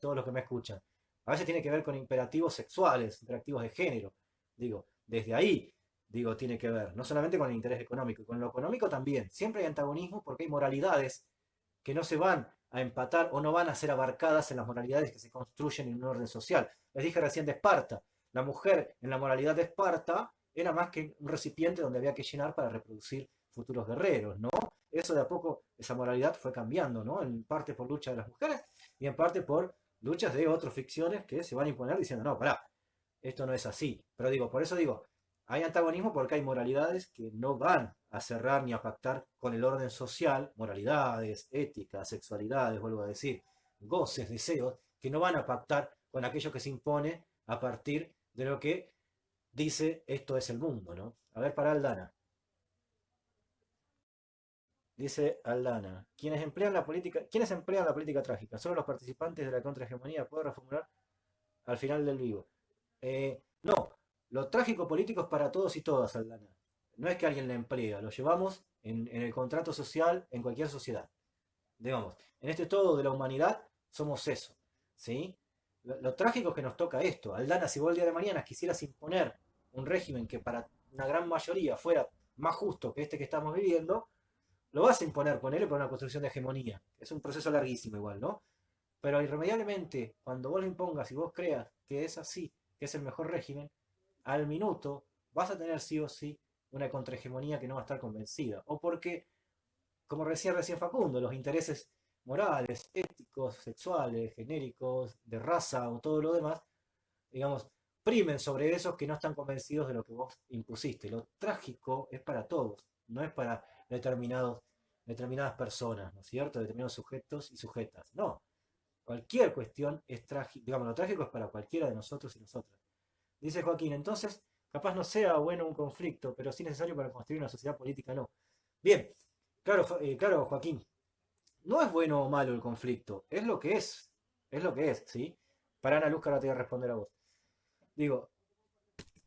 los que me escuchan. A veces tiene que ver con imperativos sexuales, imperativos de género. Digo, desde ahí, digo, tiene que ver, no solamente con el interés económico, con lo económico también. Siempre hay antagonismo porque hay moralidades que no se van a empatar o no van a ser abarcadas en las moralidades que se construyen en un orden social. Les dije recién de Esparta. La mujer en la moralidad de Esparta era más que un recipiente donde había que llenar para reproducir futuros guerreros, ¿no? Eso de a poco, esa moralidad fue cambiando, ¿no? En parte por lucha de las mujeres y en parte por luchas de otras ficciones que se van a imponer diciendo, no, pará, esto no es así. Pero digo, por eso digo, hay antagonismo porque hay moralidades que no van a cerrar ni a pactar con el orden social, moralidades, éticas, sexualidades, vuelvo a decir, goces, deseos, que no van a pactar con aquello que se impone a partir de lo que dice esto es el mundo, ¿no? A ver, para Aldana. Dice Aldana, quienes emplean la política trágica, solo los participantes de la contrahegemonía, puedo reformular al final del vivo. No, lo trágico político es para todos y todas, Aldana. No es que alguien la emplea, lo llevamos en el contrato social en cualquier sociedad. Digamos, en este todo de la humanidad somos eso, ¿sí? Lo trágico es que nos toca esto. Aldana, si vos el día de mañana quisieras imponer un régimen que para una gran mayoría fuera más justo que este que estamos viviendo, lo vas a imponer, ponerle por una construcción de hegemonía. Es un proceso larguísimo igual, ¿no? Pero irremediablemente, cuando vos lo impongas y vos creas que es así, que es el mejor régimen, al minuto vas a tener sí o sí una contrahegemonía que no va a estar convencida. O porque, como decía recién Facundo, los intereses morales, éticos, sexuales, genéricos, de raza o todo lo demás, digamos, primen sobre esos que no están convencidos de lo que vos impusiste. Lo trágico es para todos, no es para determinadas personas, ¿no es cierto? Determinados sujetos y sujetas. No, cualquier cuestión es trágico, digamos, lo trágico es para cualquiera de nosotros y nosotras. Dice Joaquín, entonces, capaz no sea bueno un conflicto, pero sí necesario para construir una sociedad política, no. Bien, claro, claro, Joaquín, no es bueno o malo el conflicto, es lo que es, ¿sí? Para Ana Luz, que ahora te voy a responder a vos. Digo,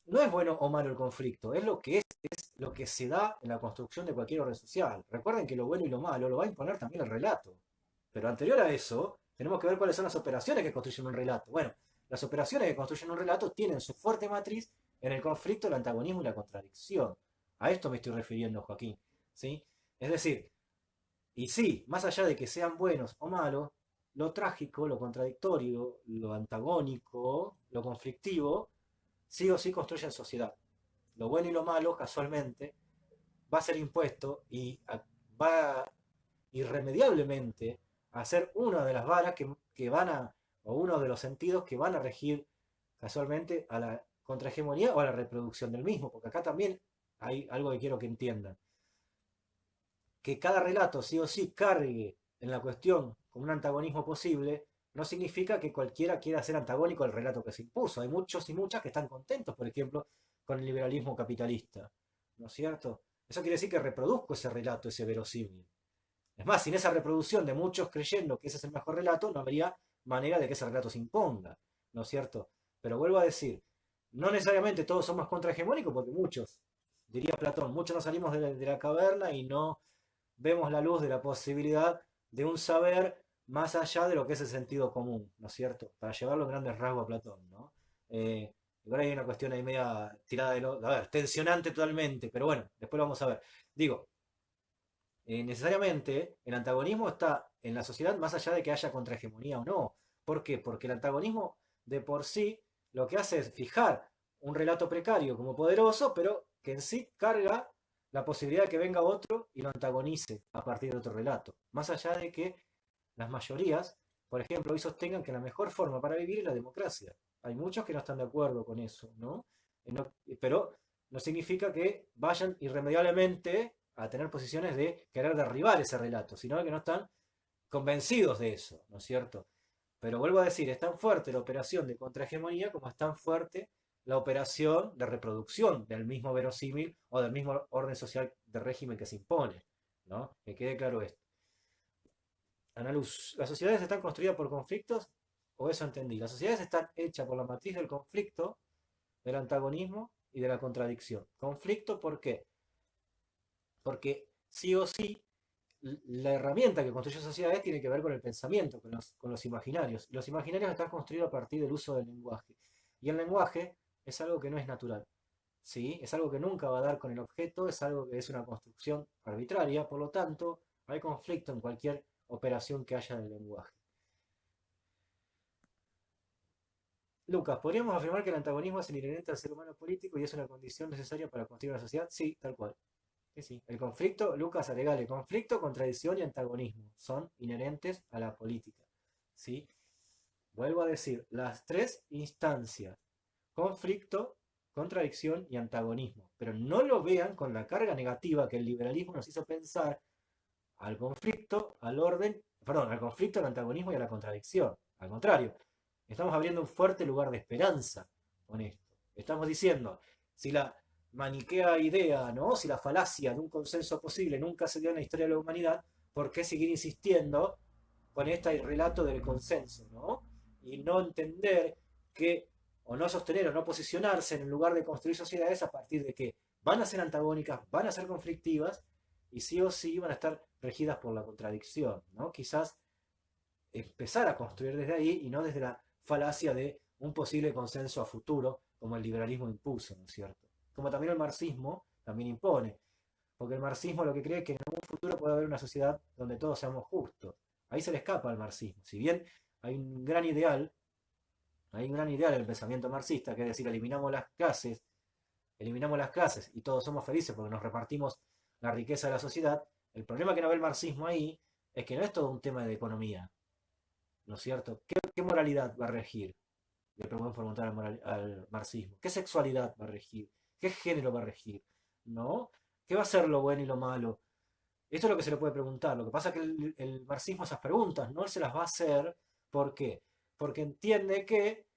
no es bueno o malo el conflicto, es lo que se da en la construcción de cualquier orden social. Recuerden que lo bueno y lo malo lo va a imponer también el relato. Pero anterior a eso, tenemos que ver cuáles son las operaciones que construyen un relato. Bueno, las operaciones que construyen un relato tienen su fuerte matriz en el conflicto, el antagonismo y la contradicción. A esto me estoy refiriendo, Joaquín. ¿Sí? Es decir, y sí, más allá de que sean buenos o malos, lo trágico, lo contradictorio, lo antagónico, lo conflictivo, sí o sí construyen sociedad. Lo bueno y lo malo, casualmente, va a ser impuesto y va irremediablemente a ser una de las varas que van a, o uno de los sentidos que van a regir casualmente a la contrahegemonía o a la reproducción del mismo, porque acá también hay algo que quiero que entiendan. Que cada relato sí o sí cargue en la cuestión con un antagonismo posible, no significa que cualquiera quiera ser antagónico al relato que se impuso. Hay muchos y muchas que están contentos, por ejemplo, con el liberalismo capitalista. ¿No es cierto? Eso quiere decir que reproduzco ese relato, ese verosímil. Es más, sin esa reproducción de muchos creyendo que ese es el mejor relato, no habría manera de que ese relato se imponga, ¿no es cierto? Pero vuelvo a decir, no necesariamente todos somos contrahegemónicos, porque muchos, diría Platón, muchos nos salimos de la caverna y no vemos la luz de la posibilidad de un saber más allá de lo que es el sentido común, ¿no es cierto? Para llevarlo en grandes rasgos a Platón, ¿no? Igual hay una cuestión ahí media tirada de a ver, tensionante totalmente, pero bueno, después lo vamos a ver. Digo, necesariamente el antagonismo está en la sociedad más allá de que haya contrahegemonía o no. ¿Por qué? Porque el antagonismo de por sí lo que hace es fijar un relato precario como poderoso, pero que en sí carga la posibilidad de que venga otro y lo antagonice a partir de otro relato. Más allá de que las mayorías, por ejemplo, hoy sostengan que la mejor forma para vivir es la democracia. Hay muchos que no están de acuerdo con eso, ¿no? Pero no significa que vayan irremediablemente a tener posiciones de querer derribar ese relato, sino que no están convencidos de eso, ¿no es cierto? Pero vuelvo a decir, es tan fuerte la operación de contrahegemonía como es tan fuerte la operación de reproducción del mismo verosímil o del mismo orden social de régimen que se impone, ¿no? Que quede claro esto. Ana Luz, ¿las sociedades están construidas por conflictos? O eso entendí. Las sociedades están hechas por la matriz del conflicto, del antagonismo y de la contradicción. ¿Conflicto por qué? Porque sí o sí, la herramienta que construye sociedades tiene que ver con el pensamiento, con los imaginarios. Los imaginarios están construidos a partir del uso del lenguaje. Y el lenguaje es algo que no es natural. ¿Sí? Es algo que nunca va a dar con el objeto, es algo que es una construcción arbitraria, por lo tanto, hay conflicto en cualquier operación que haya del lenguaje. Lucas, ¿podríamos afirmar que el antagonismo es el inherente al ser humano político y es una condición necesaria para construir una sociedad? Sí, tal cual. Sí, sí. El conflicto, Lucas, agregale, conflicto, contradicción y antagonismo son inherentes a la política. ¿Sí? Vuelvo a decir, las tres instancias, conflicto, contradicción y antagonismo. Pero no lo vean con la carga negativa que el liberalismo nos hizo pensar al conflicto, al orden, perdón, al conflicto, al antagonismo y a la contradicción. Al contrario, estamos abriendo un fuerte lugar de esperanza con esto. Estamos diciendo, si la maniquea idea, ¿no? Si la falacia de un consenso posible nunca se dio en la historia de la humanidad, ¿por qué seguir insistiendo con este relato del consenso, ¿no? Y no entender que, o no sostener o no posicionarse en el lugar de construir sociedades a partir de que van a ser antagónicas, van a ser conflictivas y sí o sí van a estar regidas por la contradicción, ¿no? Quizás empezar a construir desde ahí y no desde la falacia de un posible consenso a futuro, como el liberalismo impuso, ¿no es cierto? Como también el marxismo también impone, porque el marxismo lo que cree es que en un futuro puede haber una sociedad donde todos seamos justos. Ahí se le escapa al marxismo. Si bien hay un gran ideal en el pensamiento marxista, que es decir, eliminamos las clases y todos somos felices porque nos repartimos la riqueza de la sociedad, el problema que no ve el marxismo ahí es que no es todo un tema de economía, ¿no es cierto? ¿Qué moralidad va a regir? Le podemos preguntar al marxismo. ¿Qué sexualidad va a regir? ¿Qué género va a regir? ¿No? ¿Qué va a ser lo bueno y lo malo? Esto es lo que se le puede preguntar. Lo que pasa es que el marxismo esas preguntas no se las va a hacer. ¿Por qué? Porque entiende que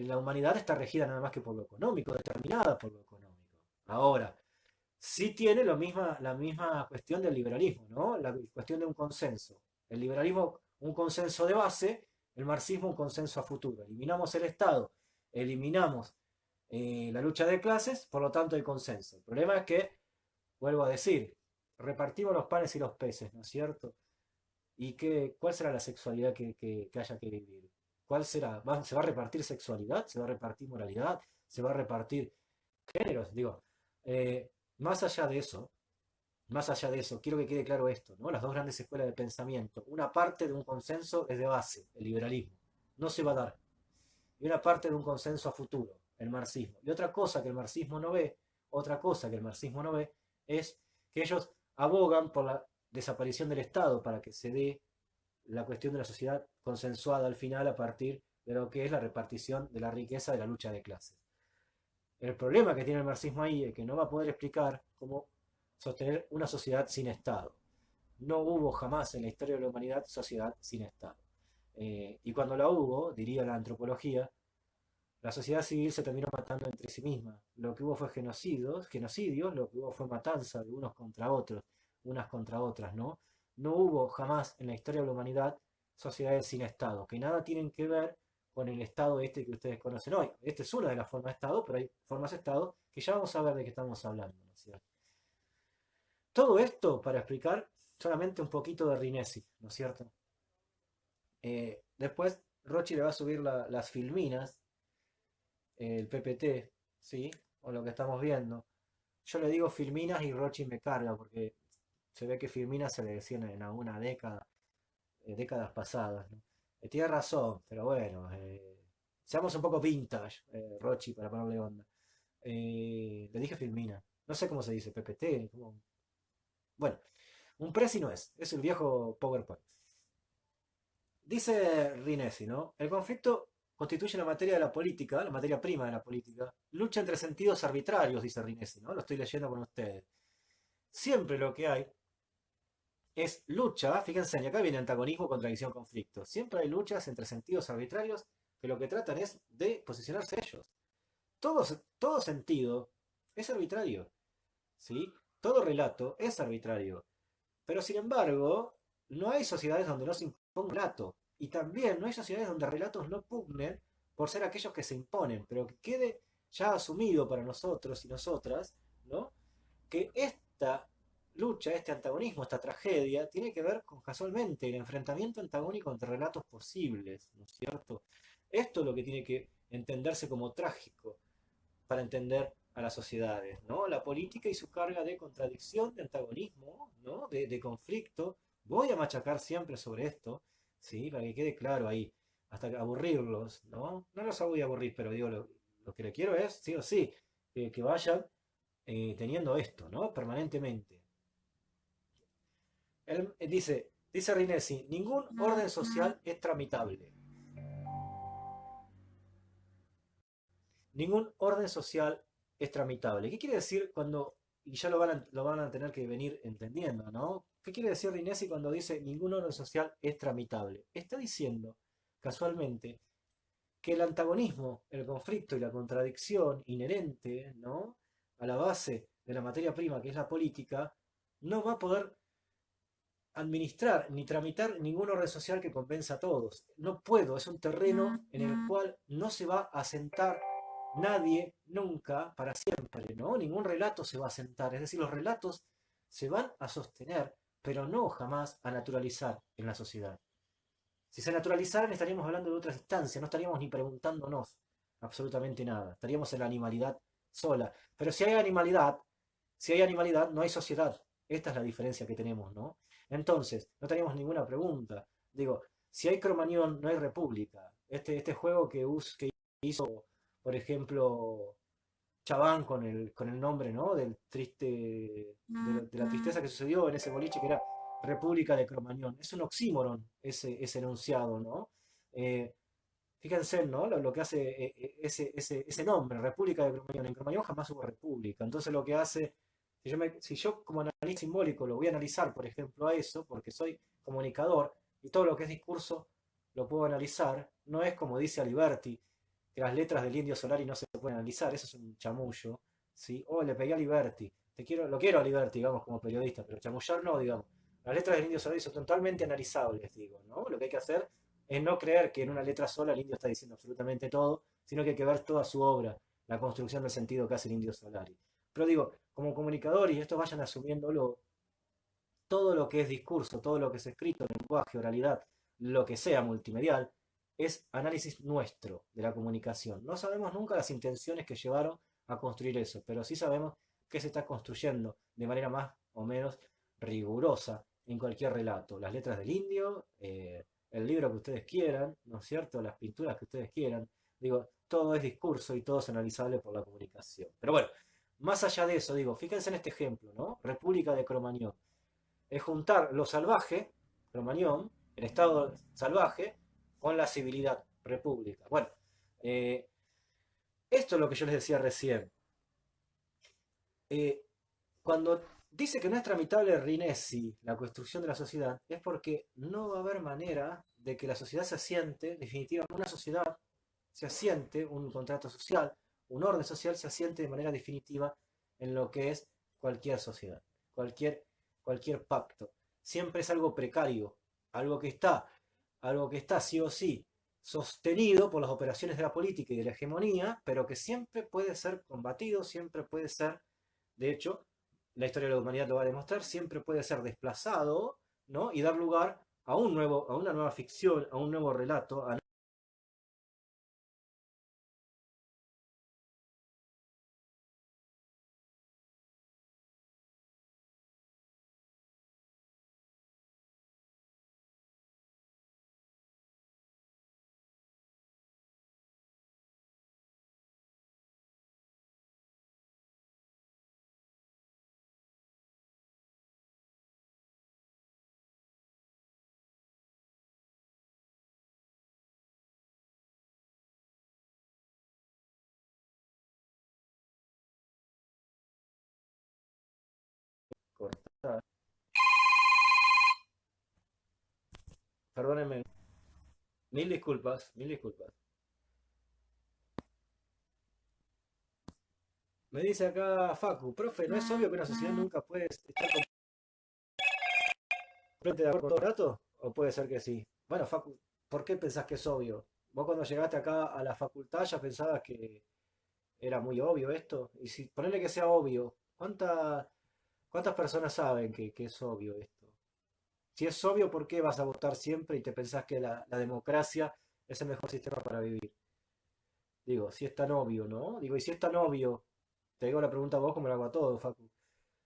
la humanidad está regida nada más que por lo económico, determinada por lo económico. Ahora, sí tiene la misma cuestión del liberalismo, ¿no? La cuestión de un consenso. El liberalismo, un consenso de base, el marxismo, un consenso a futuro. Eliminamos el Estado, eliminamos la lucha de clases, por lo tanto hay consenso. El problema es que, vuelvo a decir, repartimos los panes y los peces, ¿no es cierto? ¿Y cuál será la sexualidad que haya que vivir? ¿Cuál será? ¿Se va a repartir sexualidad? ¿Se va a repartir moralidad? ¿Se va a repartir géneros? Digo, eh, más allá de eso, más allá de eso, quiero que quede claro esto, ¿no? Las dos grandes escuelas de pensamiento. Una parte de un consenso es de base, el liberalismo. No se va a dar. Y una parte de un consenso a futuro, el marxismo. Y otra cosa que el marxismo no ve, otra cosa que el marxismo no ve, es que ellos abogan por la desaparición del Estado para que se dé la cuestión de la sociedad consensuada al final a partir de lo que es la repartición de la riqueza de la lucha de clases. El problema que tiene el marxismo ahí es que no va a poder explicar cómo sostener una sociedad sin Estado. No hubo jamás en la historia de la humanidad sociedad sin Estado. Y cuando la hubo, diría la antropología, la sociedad civil se terminó matando entre sí misma. Lo que hubo fue genocidios, lo que hubo fue matanza de unos contra otros, unas contra otras, ¿no? No hubo jamás en la historia de la humanidad sociedades sin Estado, que nada tienen que ver con el Estado este que ustedes conocen hoy. Esta es una de las formas de Estado, pero hay formas de Estado que ya vamos a ver de qué estamos hablando, ¿no es cierto? Todo esto para explicar solamente un poquito de Rinesi, ¿no es cierto? Después Rochi le va a subir las filminas, el PPT, ¿sí? O lo que estamos viendo. Yo le digo filminas y Rochi me carga porque se ve que filminas se le decían en alguna década, décadas pasadas, ¿no? Tiene razón, pero bueno, seamos un poco vintage, Rochi, para ponerle onda. Le dije filmina. No sé cómo se dice, PPT. Bueno, un Prezi no es el viejo PowerPoint. Dice Rinesi, ¿no? El conflicto constituye la materia de la política, la materia prima de la política. Lucha entre sentidos arbitrarios, dice Rinesi, ¿no? Lo estoy leyendo con ustedes. Siempre lo que hay es lucha, fíjense, y acá viene antagonismo, contradicción, conflicto. Siempre hay luchas entre sentidos arbitrarios que lo que tratan es de posicionarse ellos. Todo sentido es arbitrario, ¿sí? Todo relato es arbitrario. Pero sin embargo, no hay sociedades donde no se imponga un relato. Y también no hay sociedades donde relatos no pugnen por ser aquellos que se imponen, pero que quede ya asumido para nosotros y nosotras, ¿no? Que esta lucha, este antagonismo, esta tragedia, tiene que ver con casualmente el enfrentamiento antagónico entre relatos posibles, ¿no es cierto? Esto es lo que tiene que entenderse como trágico para entender a las sociedades, ¿no? La política y su carga de contradicción, de antagonismo, ¿no? De conflicto. Voy a machacar siempre sobre esto, ¿sí? Para que quede claro ahí, hasta aburrirlos, ¿no? No los voy a aburrir, pero digo, lo que le quiero es, sí o sí, que vayan teniendo esto, ¿no? Permanentemente. Él dice Rinesi, ningún orden social es tramitable. Ningún orden social es tramitable. ¿Qué quiere decir cuando, y ya lo van a tener que venir entendiendo, ¿no? ¿Qué quiere decir Rinesi cuando dice ningún orden social es tramitable? Está diciendo, casualmente, que el antagonismo, el conflicto y la contradicción inherente, ¿no? A la base de la materia prima que es la política, no va a poder administrar ni tramitar ningún orden social que convenza a todos. No puedo, es un terreno en el cual no se va a sentar nadie nunca para siempre, ¿no? Ningún relato se va a sentar, es decir, los relatos se van a sostener, pero no jamás a naturalizar en la sociedad. Si se naturalizaran estaríamos hablando de otras instancias, no estaríamos ni preguntándonos absolutamente nada, estaríamos en la animalidad sola. Pero si hay animalidad, no hay sociedad. Esta es la diferencia que tenemos, ¿no? Entonces, no teníamos ninguna pregunta. Digo, si hay Cromañón, no hay república. Este juego que hizo, por ejemplo, Chabán con el nombre, ¿no? Del triste, de la tristeza que sucedió en ese boliche que era República de Cromañón. Es un oxímoron ese enunciado, ¿no? Eh, Fíjense, ¿no? Lo que hace ese nombre, República de Cromañón. En Cromañón jamás hubo república. Entonces lo que hace, si yo como analista simbólico lo voy a analizar, por ejemplo, a eso, porque soy comunicador y todo lo que es discurso lo puedo analizar, no es como dice Aliberti, que las letras del Indio Solari no se pueden analizar, eso es un chamullo, ¿sí? O le pegué a Aliberti, lo quiero a Aliberti, digamos, como periodista, pero chamullar no, digamos. Las letras del Indio Solari son totalmente analizables, digo, ¿no? Lo que hay que hacer es no creer que en una letra sola el indio está diciendo absolutamente todo, sino que hay que ver toda su obra, la construcción del sentido que hace el Indio Solari. Pero digo, como comunicador, y esto vayan asumiéndolo, todo lo que es discurso, todo lo que es escrito, lenguaje, oralidad, lo que sea multimedial, es análisis nuestro de la comunicación. No sabemos nunca las intenciones que llevaron a construir eso, pero sí sabemos que se está construyendo de manera más o menos rigurosa en cualquier relato. Las letras del indio, el libro que ustedes quieran, ¿no es cierto? Las pinturas que ustedes quieran. Digo, todo es discurso y todo es analizable por la comunicación. Pero bueno, más allá de eso, digo, fíjense en este ejemplo, ¿no? República de Cromañón es juntar lo salvaje, Cromañón, el estado salvaje, con la civilidad, república. Bueno, eh, esto es lo que yo les decía recién. Eh, Cuando dice que no es tramitable Rinesi la construcción de la sociedad, es porque no va a haber manera de que la sociedad se asiente, definitivamente, una sociedad se asiente, un contrato social, un orden social se asiente de manera definitiva en lo que es cualquier sociedad, cualquier, cualquier pacto. Siempre es algo precario, algo que está, algo que está sí o sí sostenido por las operaciones de la política y de la hegemonía, pero que siempre puede ser combatido, siempre puede ser, de hecho, la historia de la humanidad lo va a demostrar, siempre puede ser desplazado, ¿no? Y dar lugar a a una nueva ficción, a un nuevo relato, a cortar Perdónenme, mil disculpas, mil disculpas. Me dice acá Facu, profe, ¿no es obvio que una sociedad nunca puede estar completamente de acuerdo con todo el rato? ¿O puede ser que sí? Bueno, Facu, ¿por qué pensás que es obvio? Vos cuando llegaste acá a la facultad ya pensabas que era muy obvio esto. Y si ponerle que sea obvio, ¿cuántas personas saben que es obvio esto? Si es obvio, ¿por qué vas a votar siempre y te pensás que la democracia es el mejor sistema para vivir? Digo, si es tan obvio, ¿no? Digo, y si es tan obvio, te digo la pregunta a vos como la hago a todos, Facu.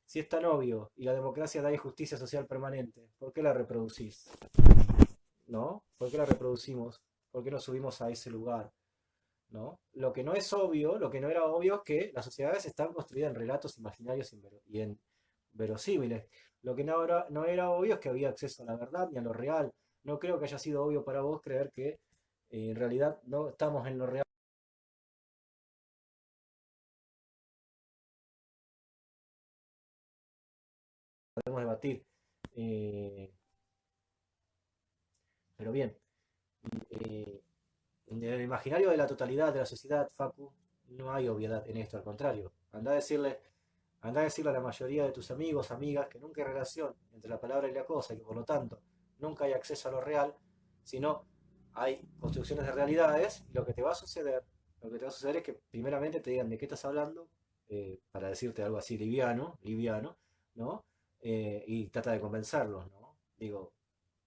Si es tan obvio y la democracia da injusticia social permanente, ¿por qué la reproducís? ¿No? ¿Por qué la reproducimos? ¿Por qué nos subimos a ese lugar? ¿No? Lo que no es obvio, lo que no era obvio es que las sociedades están construidas en relatos imaginarios y en verosímiles. Lo que no era obvio es que había acceso a la verdad ni a lo real. No creo que haya sido obvio para vos creer que en realidad no estamos en lo real. Podemos debatir. Eh, pero bien, eh, en el imaginario de la totalidad de la sociedad, Facu, no hay obviedad en esto, al contrario. Anda a decirle a la mayoría de tus amigos, amigas, que nunca hay relación entre la palabra y la cosa, y que por lo tanto nunca hay acceso a lo real, sino hay construcciones de realidades, y lo que te va a suceder es que primeramente te digan de qué estás hablando, para decirte algo así liviano, ¿no? Y trata de convencerlos, ¿no? Digo,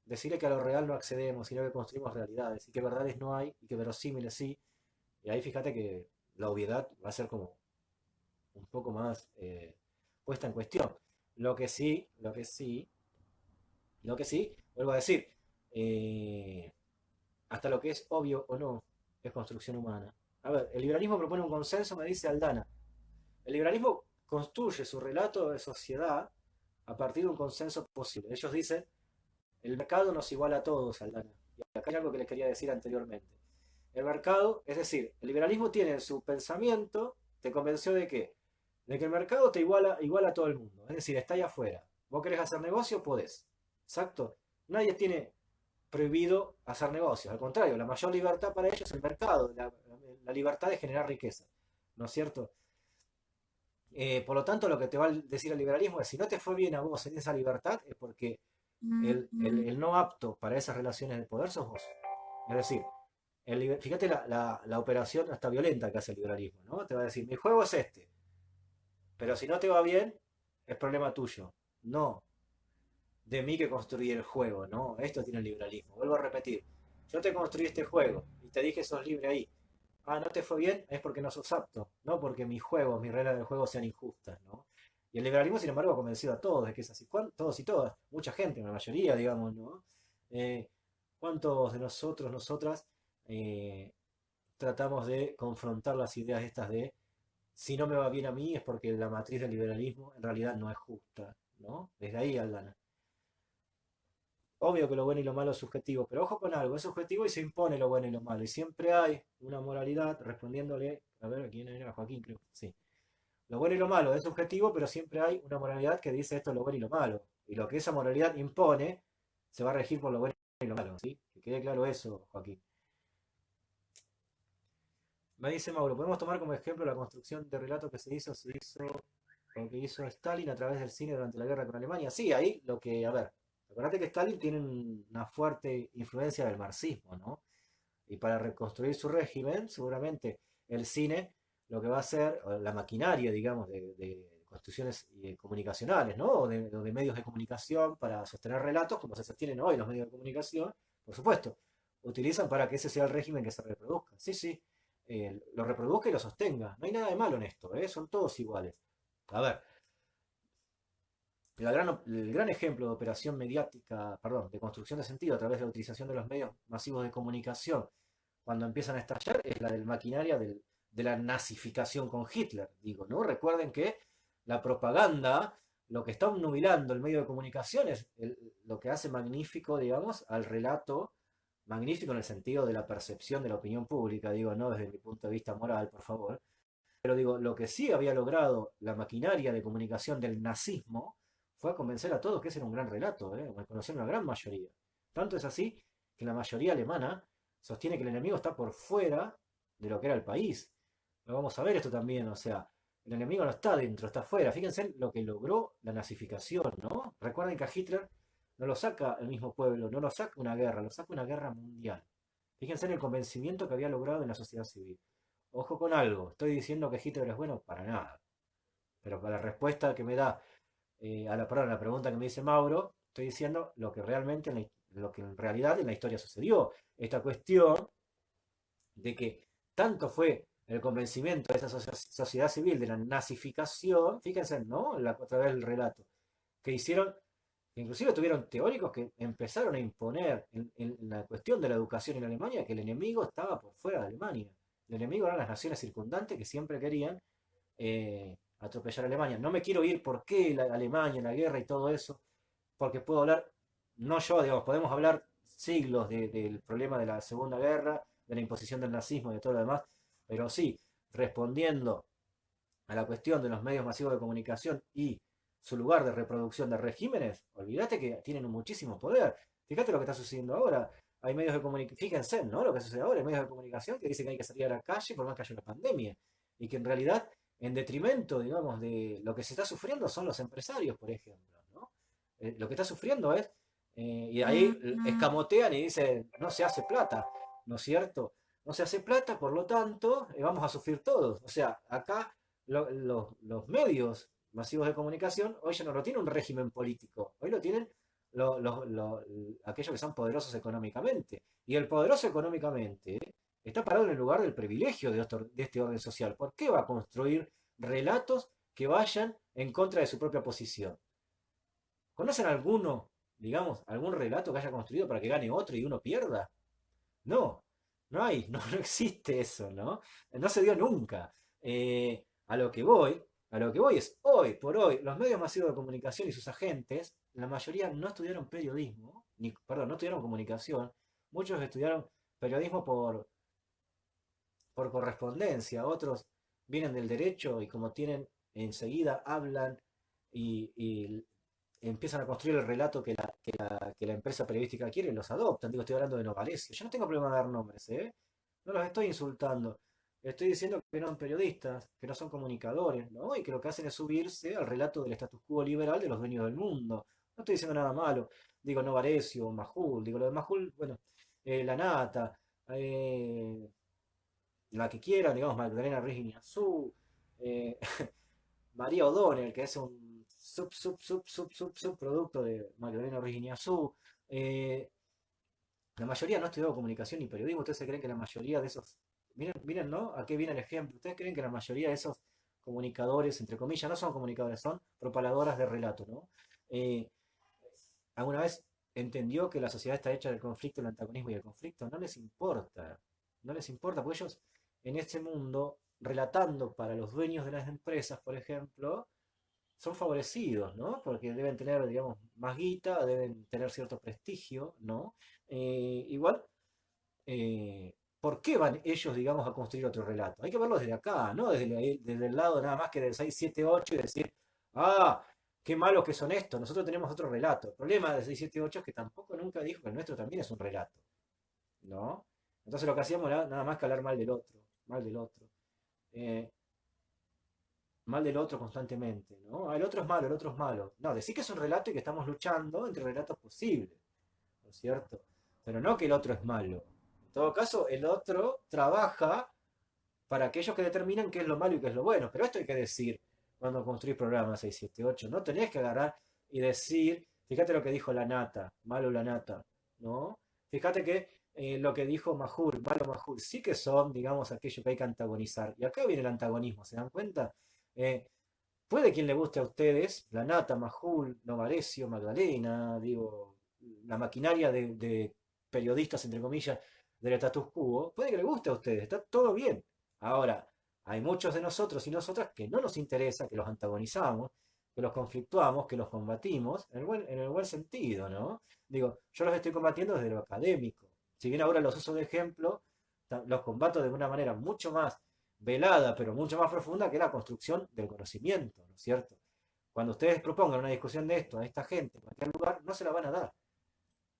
decirle que a lo real no accedemos, sino que construimos realidades, y que verdades no hay, y que verosímiles sí, y ahí fíjate que la obviedad va a ser como un poco más puesta en cuestión. Lo que sí, lo que sí, lo que sí, vuelvo a decir, eh, hasta lo que es obvio o no, es construcción humana. A ver, el liberalismo propone un consenso, me dice Aldana. El liberalismo construye su relato de sociedad a partir de un consenso posible. Ellos dicen, el mercado nos iguala a todos, Aldana. Y acá hay algo que les quería decir anteriormente. El mercado, es decir, el liberalismo tiene en su pensamiento, te convenció de qué? De que el mercado te iguala a todo el mundo. Es decir, está ahí afuera. Vos querés hacer negocio, podés. Exacto. Nadie tiene prohibido hacer negocios. Al contrario, la mayor libertad para ellos es el mercado, la libertad de generar riqueza. ¿No es cierto? Por lo tanto, lo que te va a decir el liberalismo es, si no te fue bien a vos en esa libertad, es porque el no apto para esas relaciones de poder sos vos. Es decir, fíjate la operación hasta violenta que hace el liberalismo, ¿no? Te va a decir, mi juego es este, pero si no te va bien, es problema tuyo. No de mí que construí el juego, ¿no? Esto tiene el liberalismo. Vuelvo a repetir, yo te construí este juego y te dije sos libre ahí. Ah, no te fue bien, es porque no sos apto, no porque mis juegos, mis reglas del juego sean injustas, ¿no? Y el liberalismo, sin embargo, ha convencido a todos de que es así. Todos y todas, mucha gente, la mayoría, digamos, ¿no? Eh, ¿Cuántos de nosotros, nosotras, eh, tratamos de confrontar las ideas estas de si no me va bien a mí es porque la matriz del liberalismo en realidad no es justa, ¿no? Desde ahí, Aldana. Obvio que lo bueno y lo malo es subjetivo, pero ojo con algo, es subjetivo y se impone lo bueno y lo malo. Y siempre hay una moralidad respondiéndole, a ver, ¿quién era? Joaquín, creo. Sí. Lo bueno y lo malo es subjetivo, pero siempre hay una moralidad que dice esto es lo bueno y lo malo. Y lo que esa moralidad impone se va a regir por lo bueno y lo malo, ¿sí? Que quede claro eso, Joaquín. Me dice Mauro, podemos tomar como ejemplo la construcción de relato que se hizo, o que hizo Stalin a través del cine durante la guerra con Alemania. Sí, ahí lo que, a ver, acuérdate que Stalin tiene una fuerte influencia del marxismo, ¿no? Y para reconstruir su régimen, seguramente el cine lo que va a hacer, o la maquinaria, digamos, de construcciones comunicacionales, ¿no? O de medios de comunicación para sostener relatos, como se sostienen hoy los medios de comunicación, por supuesto, utilizan para que ese sea el régimen que se reproduzca. Sí, sí, lo reproduzca y lo sostenga. No hay nada de malo en esto, ¿eh? Son todos iguales. A ver, el gran ejemplo de operación mediática, perdón, de construcción de sentido a través de la utilización de los medios masivos de comunicación cuando empiezan a estallar es la del maquinaria de la nazificación con Hitler, digo, ¿no? Recuerden que la propaganda, lo que está obnubilando el medio de comunicación es lo que hace magnífico, digamos, al relato, magnífico en el sentido de la percepción de la opinión pública, digo, no desde mi punto de vista moral, por favor, pero digo, lo que sí había logrado la maquinaria de comunicación del nazismo fue convencer a todos que ese era un gran relato, ¿eh? Conocer una gran mayoría. Tanto es así que la mayoría alemana sostiene que el enemigo está por fuera de lo que era el país. Lo vamos a ver esto también, o sea, el enemigo no está dentro, está afuera. Fíjense en lo que logró la nazificación, ¿no? Recuerden que a Hitler no lo saca el mismo pueblo, no lo saca una guerra, lo saca una guerra mundial. Fíjense en el convencimiento que había logrado en la sociedad civil. Ojo con algo, estoy diciendo que Hitler es bueno para nada. Pero para la respuesta que me da perdón, a la pregunta que me dice Mauro, estoy diciendo lo que realmente, lo que en realidad en la historia sucedió. Esta cuestión de que tanto fue el convencimiento de esa sociedad civil de la nazificación, fíjense, ¿no? A través del relato, que hicieron, que inclusive tuvieron teóricos que empezaron a imponer en la cuestión de la educación en Alemania que el enemigo estaba por fuera de Alemania. El enemigo eran las naciones circundantes que siempre querían atropellar a Alemania. No me quiero ir por qué la Alemania, la guerra y todo eso, porque puedo hablar, no yo, digamos, podemos hablar siglos del problema de la Segunda Guerra, de la imposición del nazismo y de todo lo demás, pero sí, respondiendo a la cuestión de los medios masivos de comunicación y su lugar de reproducción de regímenes, olvídate que tienen muchísimo poder. Fíjate lo que está sucediendo ahora. Hay medios de comunicación, fíjense, ¿no? Lo que sucede ahora, hay medios de comunicación que dicen que hay que salir a la calle por más que haya una pandemia. Y que en realidad, en detrimento, digamos, de lo que se está sufriendo son los empresarios, por ejemplo, ¿no? Lo que está sufriendo es, y ahí escamotean y dicen, no se hace plata, ¿no es cierto? No se hace plata, por lo tanto, vamos a sufrir todos. O sea, acá los medios masivos de comunicación hoy ya no lo tiene un régimen político, hoy lo tienen aquellos que son poderosos económicamente. Y el poderoso económicamente está parado en el lugar del privilegio de este orden social. ¿Por qué va a construir relatos que vayan en contra de su propia posición? ¿Conocen alguno, digamos, algún relato que haya construido para que gane otro y uno pierda? No, no hay, no existe eso, ¿no? No se dio nunca. A lo que voy, a lo que voy es, hoy por hoy, los medios masivos de comunicación y sus agentes, la mayoría no estudiaron periodismo, ni, perdón, no estudiaron comunicación, muchos estudiaron periodismo por correspondencia, otros vienen del derecho y como tienen, enseguida hablan y empiezan a construir el relato que la empresa periodística quiere y los adoptan. Digo, estoy hablando de Novarecio. Yo no tengo problema de dar nombres, ¿eh? No los estoy insultando. Estoy diciendo que no son periodistas, que no son comunicadores, ¿no? Y que lo que hacen es subirse al relato del status quo liberal de los dueños del mundo. No estoy diciendo nada malo. Digo Novarecio, Majul. Digo lo de Majul, bueno, La Nata, eh, la que quieran, digamos, Magdalena Ruiz Iñazú, eh, María O'Donnell, que es un subproducto de Magdalena Ruiz Iñazú. Eh, la mayoría no ha estudiado comunicación ni periodismo. ¿Ustedes se creen que la mayoría de esos... Miren, miren, ¿no? Aquí viene el ejemplo. ¿Ustedes creen que la mayoría de esos comunicadores, entre comillas, no son comunicadores, son propaladoras de relato, ¿no? Eh, ¿Alguna vez entendió que la sociedad está hecha del conflicto, el antagonismo y el conflicto? No les importa. No les importa, porque ellos en este mundo, relatando para los dueños de las empresas, por ejemplo, son favorecidos, ¿no? Porque deben tener, digamos, más guita, deben tener cierto prestigio, ¿no? Igual, ¿por qué van ellos, digamos, a construir otro relato? Hay que verlo desde acá, ¿no? Desde el lado nada más que del 6, 7, 8 y decir, ah, qué malos que son estos, nosotros tenemos otro relato. El problema del 6, 7, 8 es que tampoco nunca dijo que el nuestro también es un relato, ¿no? Entonces lo que hacíamos era nada más que hablar mal del otro, mal del otro. Eh, Mal del otro constantemente, ¿no? Ah, el otro es malo, el otro es malo. No, decir que es un relato y que estamos luchando entre relatos posibles, ¿no es cierto? Pero no que el otro es malo. En todo caso, el otro trabaja para aquellos que determinan qué es lo malo y qué es lo bueno. Pero esto hay que decir cuando construís programas 678. No tenés que agarrar y decir, fíjate lo que dijo la nata, malo la nata, ¿no? Fíjate que lo que dijo Majul, malo Majul, sí que son, digamos, aquello que hay que antagonizar. Y acá viene el antagonismo, ¿se dan cuenta? Eh, Puede quien le guste a ustedes, la nata, Majul, Novarecio, Magdalena, digo, la maquinaria de periodistas, entre comillas, del status quo, puede que le guste a ustedes, está todo bien. Ahora, hay muchos de nosotros y nosotras que no nos interesa, que los antagonizamos, que los conflictuamos, que los combatimos, en el buen sentido, ¿no? Digo, yo los estoy combatiendo desde lo académico. Si bien ahora los uso de ejemplo, los combato de una manera mucho más velada, pero mucho más profunda que la construcción del conocimiento, ¿no es cierto? Cuando ustedes propongan una discusión de esto a esta gente en cualquier lugar, no se la van a dar,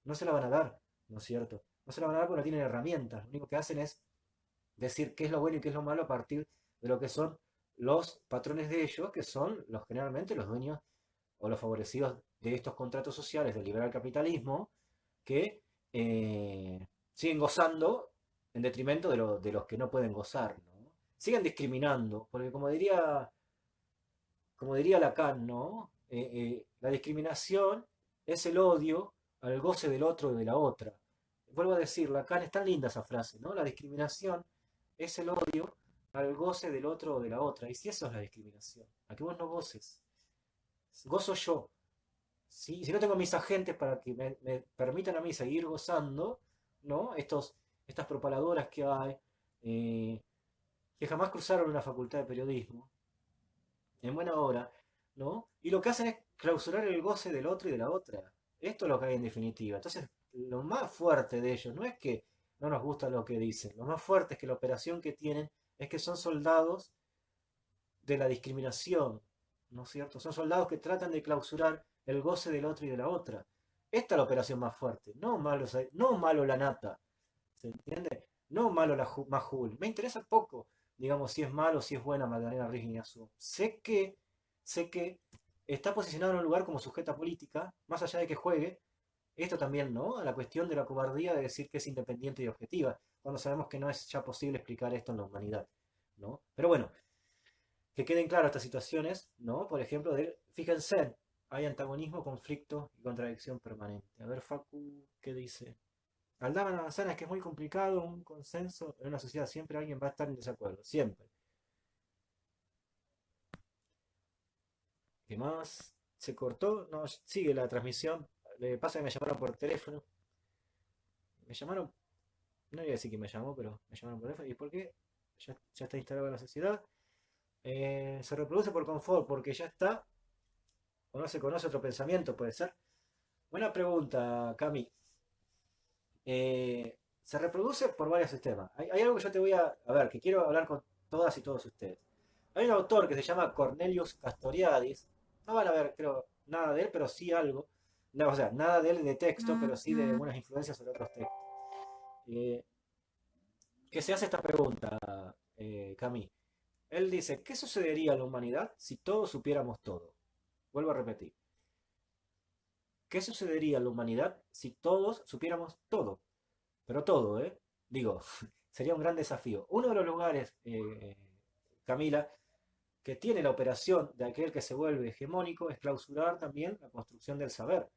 no se la van a dar, ¿no es cierto? No se la van a dar porque no tienen herramientas. Lo único que hacen es decir qué es lo bueno y qué es lo malo a partir de lo que son los patrones de ellos, que son generalmente los dueños o los favorecidos de estos contratos sociales del liberal capitalismo, que siguen gozando en detrimento de los que no pueden gozar, ¿no? Siguen discriminando, porque como diría Lacan, ¿no? La discriminación es el odio al goce del otro y de la otra. Vuelvo a decir, Lacan, es tan linda esa frase, ¿no? La discriminación es el odio al goce del otro o de la otra. Y si eso es la discriminación, a que vos no goces, gozo yo. ¿Sí? Si no tengo mis agentes para que me permitan a mí seguir gozando, ¿no? Estas propaladoras que hay, eh, que jamás cruzaron una facultad de periodismo, en buena hora, ¿no? Y lo que hacen es clausurar el goce del otro y de la otra. Esto es lo que hay en definitiva. Entonces, lo más fuerte de ellos no es que no nos gusta lo que dicen, lo más fuerte es que la operación que tienen es que son soldados de la discriminación, ¿no es cierto? Son soldados que tratan de clausurar el goce del otro y de la otra. Esta es la operación más fuerte, no malo la nata, ¿se entiende? No malo la Majul. Me interesa poco, digamos, si es malo o si es buena Magdalena Ruiz Guiñazú. Sé que está posicionado en un lugar como sujeta política, más allá de que juegue, esto también, ¿no? A la cuestión de la cobardía de decir que es independiente y objetiva, cuando sabemos que no es ya posible explicar esto en la humanidad, ¿no? Pero bueno, que queden claras estas situaciones, ¿no? Por ejemplo, fíjense, hay antagonismo, conflicto y contradicción permanente. A ver, Facu, ¿qué dice? Aldama la manzana es que es muy complicado un consenso en una sociedad, siempre alguien va a estar en desacuerdo, siempre. ¿Qué más? ¿Se cortó? No, sigue la transmisión. Le pasa que me llamaron por teléfono. Me llamaron, no voy a decir quién me llamó, pero me llamaron por teléfono. ¿Y por qué? Ya está instalada la sociedad. Se reproduce por confort, porque ya está, o no se conoce otro pensamiento, puede ser. Buena pregunta, Cami. Se reproduce por varios sistemas. Hay algo que yo te voy a ver, que quiero hablar con todas y todos ustedes. Hay un autor que se llama Cornelius Castoriadis. No van a ver, creo, nada de él, pero sí algo. No, o sea, nada de él de texto, pero sí de algunas influencias sobre otros textos. Eh, que se hace esta pregunta, Cami. Él dice, ¿qué sucedería a la humanidad si todos supiéramos todo? Vuelvo a repetir. ¿Qué sucedería a la humanidad si todos supiéramos todo? Pero todo, ¿eh? Digo, sería un gran desafío. Uno de los lugares, Camila, que tiene la operación de aquel que se vuelve hegemónico es clausurar también la construcción del saber,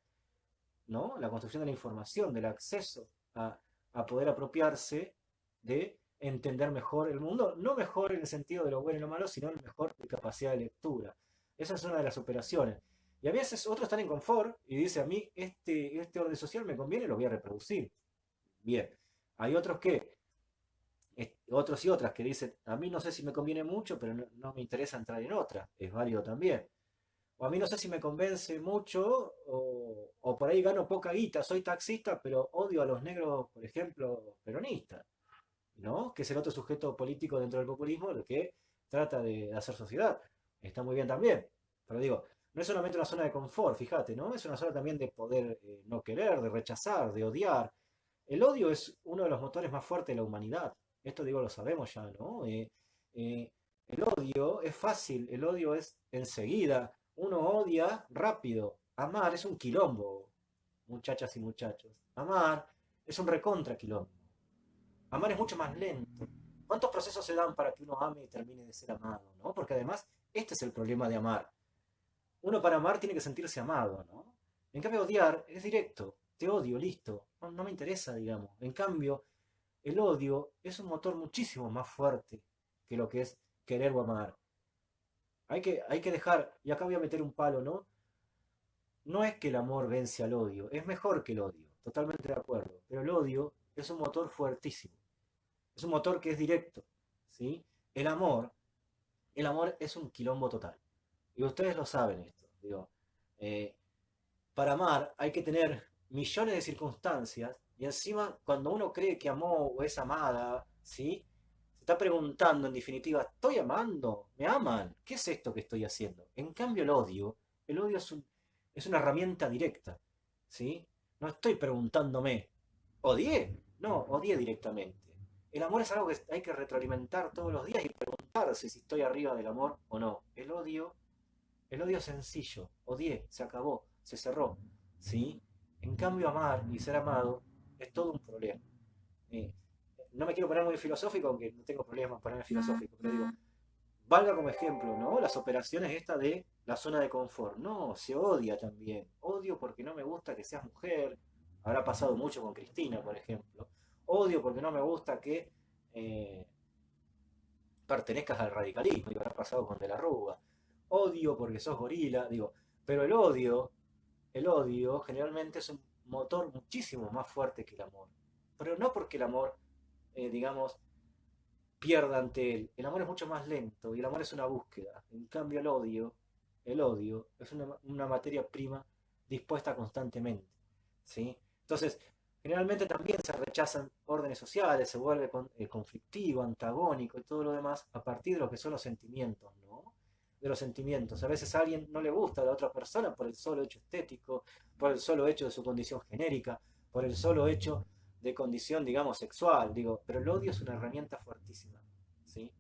¿no? La construcción de la información, del acceso a poder apropiarse de entender mejor el mundo, no mejor en el sentido de lo bueno y lo malo, sino mejor de capacidad de lectura. Esa es una de las operaciones. Y a veces otros están en confort y dicen, a mí este orden social me conviene, lo voy a reproducir. Bien. Hay otros y otras que dicen, a mí no sé si me conviene mucho, pero no me interesa entrar en otra. Es válido también. O a mí no sé si me convence mucho, o por ahí gano poca guita, soy taxista, pero odio a los negros, por ejemplo, peronistas, ¿no? Que es el otro sujeto político dentro del populismo, el que trata de hacer sociedad. Está muy bien también. Pero digo, no es solamente una zona de confort, fíjate, ¿no? Es una zona también de poder no querer, de rechazar, de odiar. El odio es uno de los motores más fuertes de la humanidad. Esto digo, lo sabemos ya, ¿no? Eh, el odio es fácil, el odio es enseguida. Uno odia rápido. Amar es un quilombo, muchachas y muchachos. Amar es un recontra quilombo. Amar es mucho más lento. ¿Cuántos procesos se dan para que uno ame y termine de ser amado, ¿no? Porque además, este es el problema de amar. Uno para amar tiene que sentirse amado, ¿no? En cambio, odiar es directo. Te odio, listo. No me interesa, digamos. En cambio, el odio es un motor muchísimo más fuerte que lo que es querer o amar. Hay que dejar, y acá voy a meter un palo, ¿no? No es que el amor vence al odio, es mejor que el odio, totalmente de acuerdo. Pero el odio es un motor fuertísimo, es un motor que es directo, ¿sí? El amor, el amor es un quilombo total. Y ustedes lo saben esto, digo. eh, para amar hay que tener millones de circunstancias y encima cuando uno cree que amó o es amada, ¿sí? Se está preguntando en definitiva, ¿estoy amando? ¿Me aman? ¿Qué es esto que estoy haciendo? En cambio el odio es una herramienta directa, ¿sí? No estoy preguntándome, ¿odié? No, odié directamente. El amor es algo que hay que retroalimentar todos los días y preguntarse si estoy arriba del amor o no. El odio es sencillo. Odié, se acabó, se cerró. ¿Sí? En cambio, amar y ser amado es todo un problema. Eh, no me quiero poner muy filosófico, aunque no tengo problemas para ponerme filosófico, pero digo, valga como ejemplo, ¿no? Las operaciones esta de la zona de confort. No, se odia también. Odio porque no me gusta que seas mujer. Habrá pasado mucho con Cristina, por ejemplo. Odio porque no me gusta que eh, pertenezcas al radicalismo, y habrá pasado con De la Rúa. Odio porque sos gorila, digo, pero el odio generalmente es un motor muchísimo más fuerte que el amor. Pero no porque el amor, digamos, pierda ante él. El amor es mucho más lento y el amor es una búsqueda. En cambio, el odio es una materia prima dispuesta constantemente. ¿Sí? Entonces, generalmente también se rechazan órdenes sociales, se vuelve conflictivo, antagónico y todo lo demás a partir de lo que son los sentimientos, ¿no? De los sentimientos. A veces a alguien no le gusta a la otra persona por el solo hecho estético, por el solo hecho de su condición genérica, por el solo hecho de condición, digamos, sexual, digo, pero el odio es una herramienta fuertísima, ¿sí?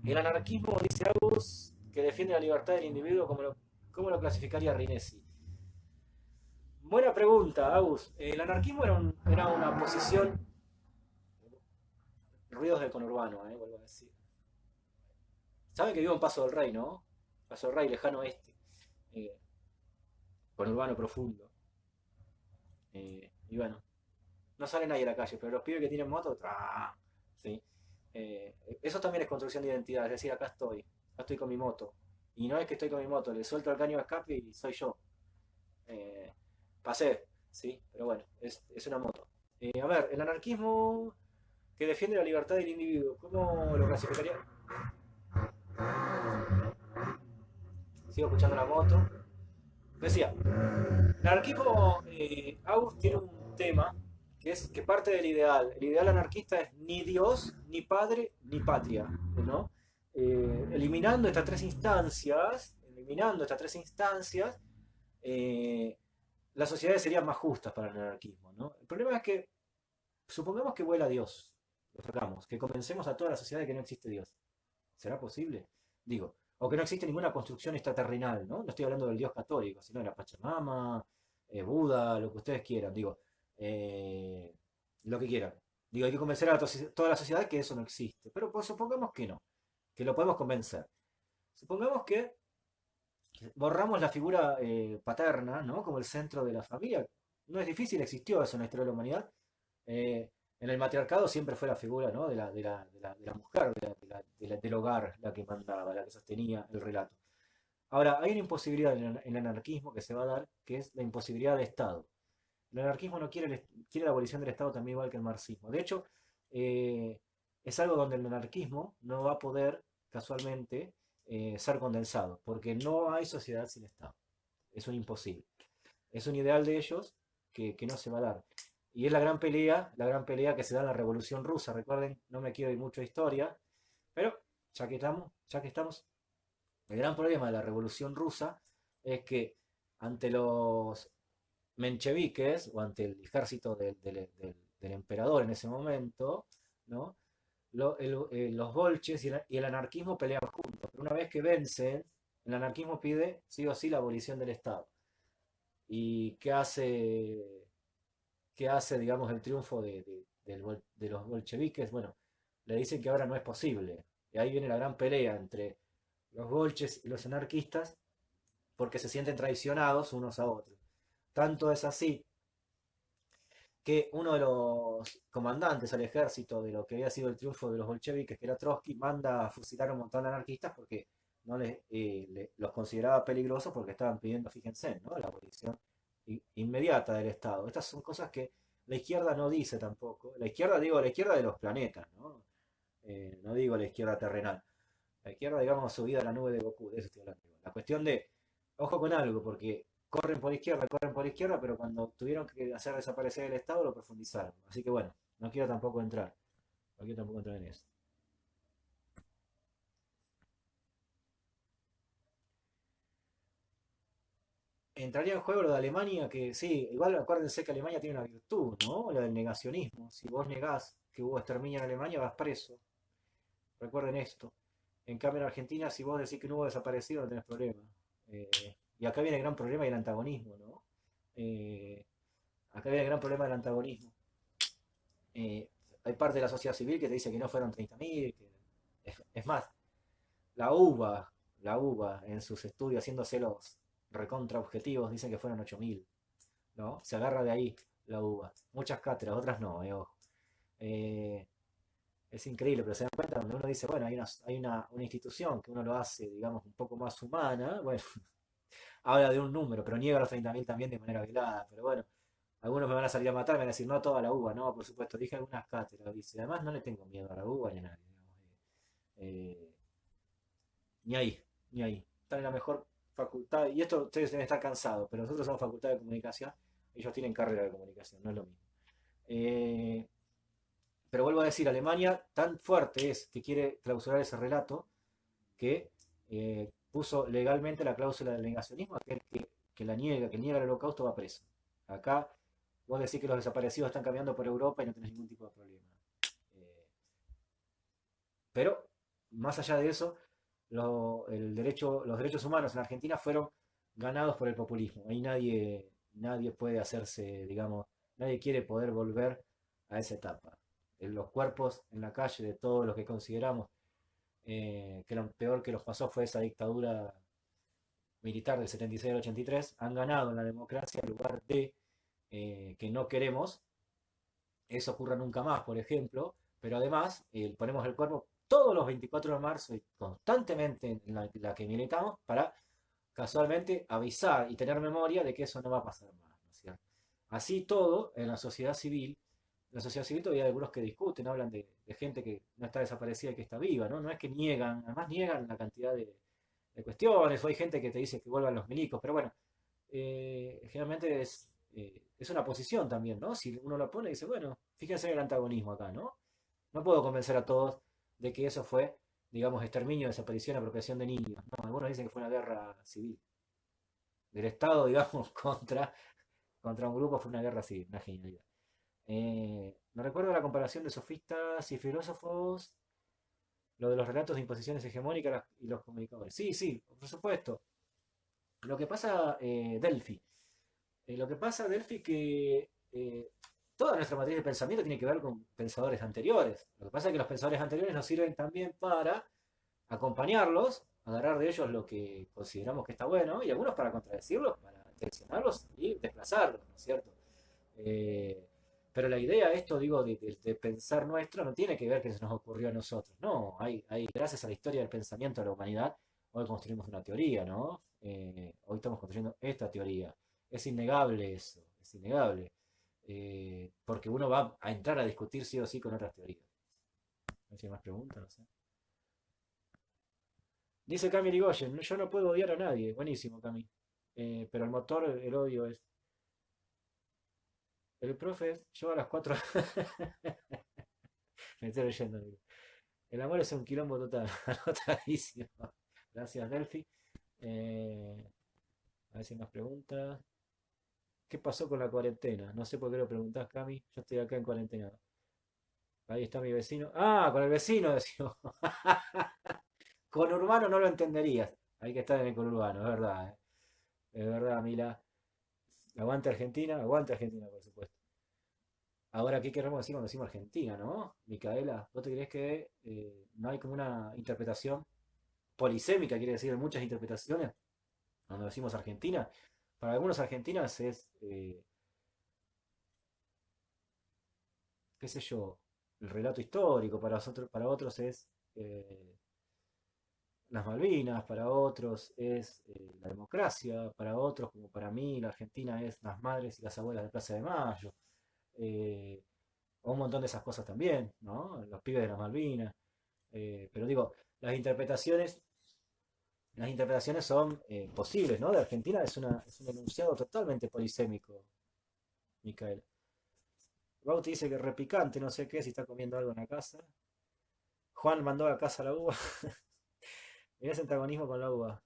El anarquismo, dice Agus, que defiende la libertad del individuo, ¿cómo lo clasificaría Rinesi? Buena pregunta, Agus. El anarquismo era una posición, ruidos del conurbano, vuelvo a decir. Saben que vivo en Paso del Rey, ¿no? Paso del Rey, lejano oeste, eh, conurbano profundo. Y bueno, no sale nadie a la calle, pero los pibes que tienen moto, ¡tra! ¿Sí? Eso también es construcción de identidad, es decir, acá estoy con mi moto. Y no es que estoy con mi moto, le suelto el caño de escape y soy yo. Eh, Pasé, ¿sí? Pero bueno, es una moto. A ver, el anarquismo que defiende la libertad del individuo, ¿cómo lo clasificaría? Sigo escuchando la moto. Decía, el anarquismo, August tiene un tema que es que parte del ideal. El ideal anarquista es ni Dios, ni padre, ni patria, ¿no? Eliminando estas tres instancias, eh, las sociedades serían más justas para el anarquismo, ¿no? El problema es que, supongamos que vuela Dios, lo tocamos, que convencemos a toda la sociedad de que no existe Dios. ¿Será posible? Digo, o que no existe ninguna construcción extraterrenal, ¿no? No estoy hablando del Dios católico, sino de la Pachamama, Buda, lo que ustedes quieran, digo, eh, lo que quieran. Digo, hay que convencer a toda la sociedad que eso no existe. Pero pues, supongamos que no, que lo podemos convencer. Supongamos que borramos la figura paterna, ¿no? Como el centro de la familia. No es difícil, existió eso en la historia de la humanidad. En el matriarcado siempre fue la figura, ¿no? de la mujer, del hogar, la que mandaba, la que sostenía el relato. Ahora, hay una imposibilidad en el anarquismo que se va a dar, que es la imposibilidad de Estado. El anarquismo no quiere la abolición del Estado también igual que el marxismo. De hecho, eh, es algo donde el anarquismo no va a poder, casualmente, ser condensado, porque no hay sociedad sin Estado. Es un imposible. Es un ideal de ellos que no se va a dar. Y es la gran pelea que se da en la Revolución Rusa. Recuerden, no me quiero ir mucho de historia, pero ya que estamos, el gran problema de la Revolución Rusa es que ante los mencheviques o ante el ejército del emperador en ese momento, ¿no? Los bolches y el anarquismo pelean juntos. Pero una vez que vencen, el anarquismo pide sí o sí la abolición del Estado. ¿Y qué hace, digamos, el triunfo de los bolcheviques? Bueno, le dicen que ahora no es posible. Y ahí viene la gran pelea entre los bolches y los anarquistas porque se sienten traicionados unos a otros. Tanto es así que uno de los comandantes al ejército de lo que había sido el triunfo de los bolcheviques, que era Trotsky, manda a fusilar a un montón de anarquistas porque no los consideraba peligrosos porque estaban pidiendo, fíjense, ¿no? La abolición inmediata del Estado. Estas son cosas que la izquierda no dice tampoco. La izquierda, digo, la izquierda de los planetas, ¿no? No digo la izquierda terrenal. La izquierda, digamos, subida a la nube de Goku, de eso estoy hablando. La cuestión de, ojo con algo, porque corren por izquierda, pero cuando tuvieron que hacer desaparecer el Estado lo profundizaron. Así que bueno, no quiero tampoco entrar en eso. entraría en juego lo de Alemania, que sí, igual acuérdense que Alemania tiene una virtud, ¿no? La del negacionismo. Si vos negás que hubo exterminio en Alemania, vas preso. Recuerden esto. En cambio, en Argentina, si vos decís que no hubo desaparecido, no tenés problema. Eh, y acá viene el gran problema y el antagonismo, ¿no? Eh, Acá viene el gran problema del antagonismo. Eh, Hay parte de la sociedad civil que te dice que no fueron 30.000. Es más, la UBA, la UBA en sus estudios haciéndose los recontra objetivos dice que fueron 8.000, ¿no? Se agarra de ahí la UBA. Muchas cátedras, otras no, ojo. Eh, es increíble, pero se dan cuenta cuando uno dice, bueno, hay una institución que uno lo hace, digamos, un poco más humana, bueno, habla de un número, pero niega los 30.000 también de manera velada, pero bueno, algunos me van a salir a matar, me van a decir, no toda la UBA, no, por supuesto, dije algunas cátedras, dice, además no le tengo miedo a la UBA ni a nadie, digamos, eh, ni ahí, ni ahí. Están en la mejor facultad, y esto ustedes deben estar cansados, pero nosotros somos facultad de comunicación, ellos tienen carrera de comunicación, no es lo mismo. Eh, pero vuelvo a decir, Alemania tan fuerte es que quiere clausurar ese relato que puso legalmente la cláusula del negacionismo, aquel que la niega, que niega el holocausto va preso. Acá vos decís que los desaparecidos están caminando por Europa y no tenés ningún tipo de problema. Eh, pero, más allá de eso, los derechos humanos en Argentina fueron ganados por el populismo. Ahí nadie puede hacerse, digamos, nadie quiere poder volver a esa etapa. Los cuerpos en la calle de todos los que consideramos que lo peor que los pasó fue esa dictadura militar del 76 al 83, han ganado en la democracia en lugar de que no queremos eso ocurra nunca más, por ejemplo, pero además ponemos el cuerpo todos los 24 de marzo y constantemente en la que militamos para casualmente avisar y tener memoria de que eso no va a pasar más, ¿no es cierto? Así todo, en la sociedad civil todavía hay algunos que discuten, hablan de gente que no está desaparecida y que está viva, ¿no? No es que niegan, además niegan la cantidad de cuestiones, o hay gente que te dice que vuelvan los milicos, pero bueno, generalmente es una posición también, ¿no? Si uno lo pone y dice, bueno, fíjense en el antagonismo acá, ¿no? No puedo convencer a todos de que eso fue, digamos, exterminio, desaparición, apropiación de niños. No, algunos dicen que fue una guerra civil. Del Estado, digamos, contra un grupo fue una guerra civil, una genialidad. No recuerdo la comparación de sofistas y filósofos, lo de los relatos de imposiciones hegemónicas y los comunicadores. Sí, sí, por supuesto. Lo que pasa, Delphi. Lo que pasa, Delphi, que toda nuestra matriz de pensamiento tiene que ver con pensadores anteriores. Lo que pasa es que los pensadores anteriores nos sirven también para acompañarlos, agarrar de ellos lo que consideramos que está bueno, y algunos para contradecirlos, para tensionarlos y desplazarlos, ¿no es cierto? Eh, pero la idea, esto digo, de pensar nuestro, no tiene que ver que se nos ocurrió a nosotros. No, gracias a la historia del pensamiento de la humanidad, hoy construimos una teoría, ¿no? Hoy estamos construyendo esta teoría. Es innegable eso, es innegable. Porque uno va a entrar a discutir sí o sí con otras teorías. No sé si hay más preguntas, no sé. Dice Cami Rigoyen, yo no puedo odiar a nadie. Buenísimo, Cami. Pero el motor, el odio es. El profe, yo a las 4. Me estoy leyendo. El amor es un quilombo total. Anotadísimo. Gracias, Delphi. A ver si hay más preguntas. ¿Qué pasó con la cuarentena? No sé por qué lo preguntás, Cami. Yo estoy acá en cuarentena. Ahí está mi vecino. Ah, con el vecino, decimos. Con Urbano no lo entenderías. Hay que estar en el conurbano, es verdad. Es verdad, Mila. Aguante Argentina, por supuesto. Ahora, ¿qué queremos decir cuando decimos Argentina, no? Micaela, ¿vos te crees que no hay como una interpretación polisémica, quiere decir, muchas interpretaciones cuando decimos Argentina? Para algunos argentinos es, qué sé yo, el relato histórico, para otros es las Malvinas, para otros es la democracia, para otros, como para mí, la Argentina es las madres y las abuelas de Plaza de Mayo, eh, o un montón de esas cosas también, ¿no? Los pibes de las Malvinas. Pero digo, las interpretaciones, las interpretaciones son posibles, ¿no? De Argentina es un enunciado totalmente polisémico, Micael. Bauti dice que es repicante, no sé qué, si está comiendo algo en la casa. Juan mandó a casa la uva. Mirá ese antagonismo con la uva.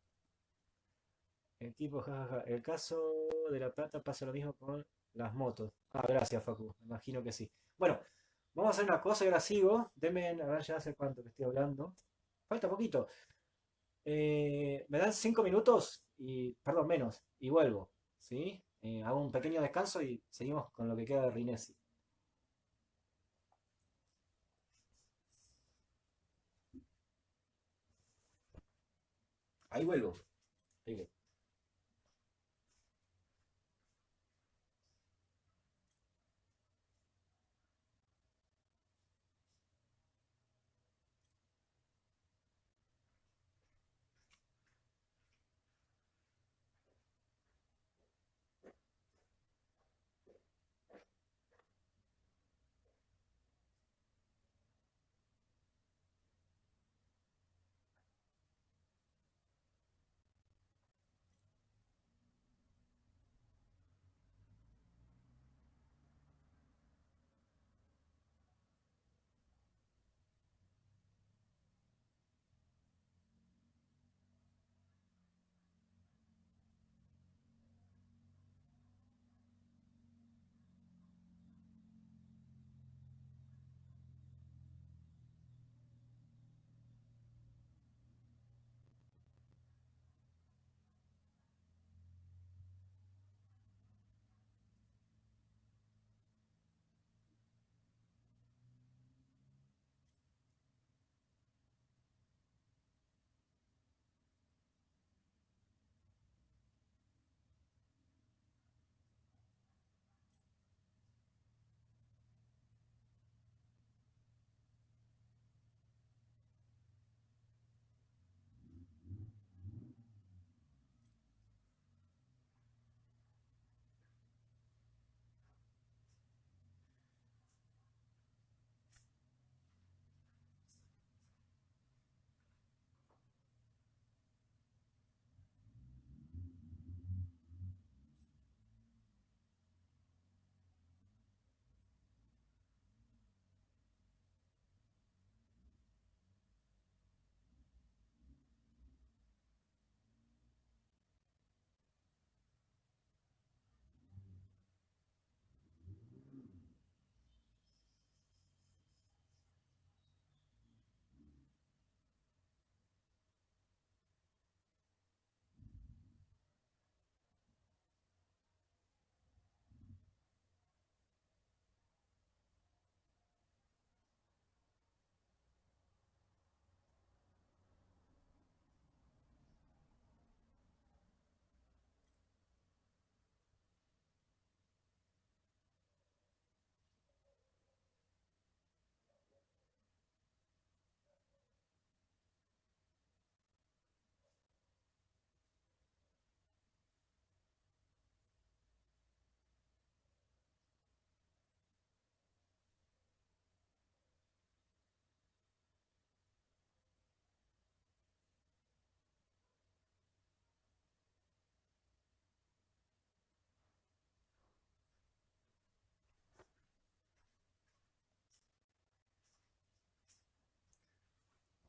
El tipo, jajaja. El caso de La Plata pasa lo mismo con las motos. Ah, gracias, Facu. Me imagino que sí. Bueno, vamos a hacer una cosa y ahora sigo. Denme, a ver, ya hace cuánto que estoy hablando. Falta poquito. Me dan 5 minutos y, perdón, menos, y vuelvo. ¿Sí? Hago un pequeño descanso y seguimos con lo que queda de Rinesi. Ahí vuelvo. Ahí vuelvo.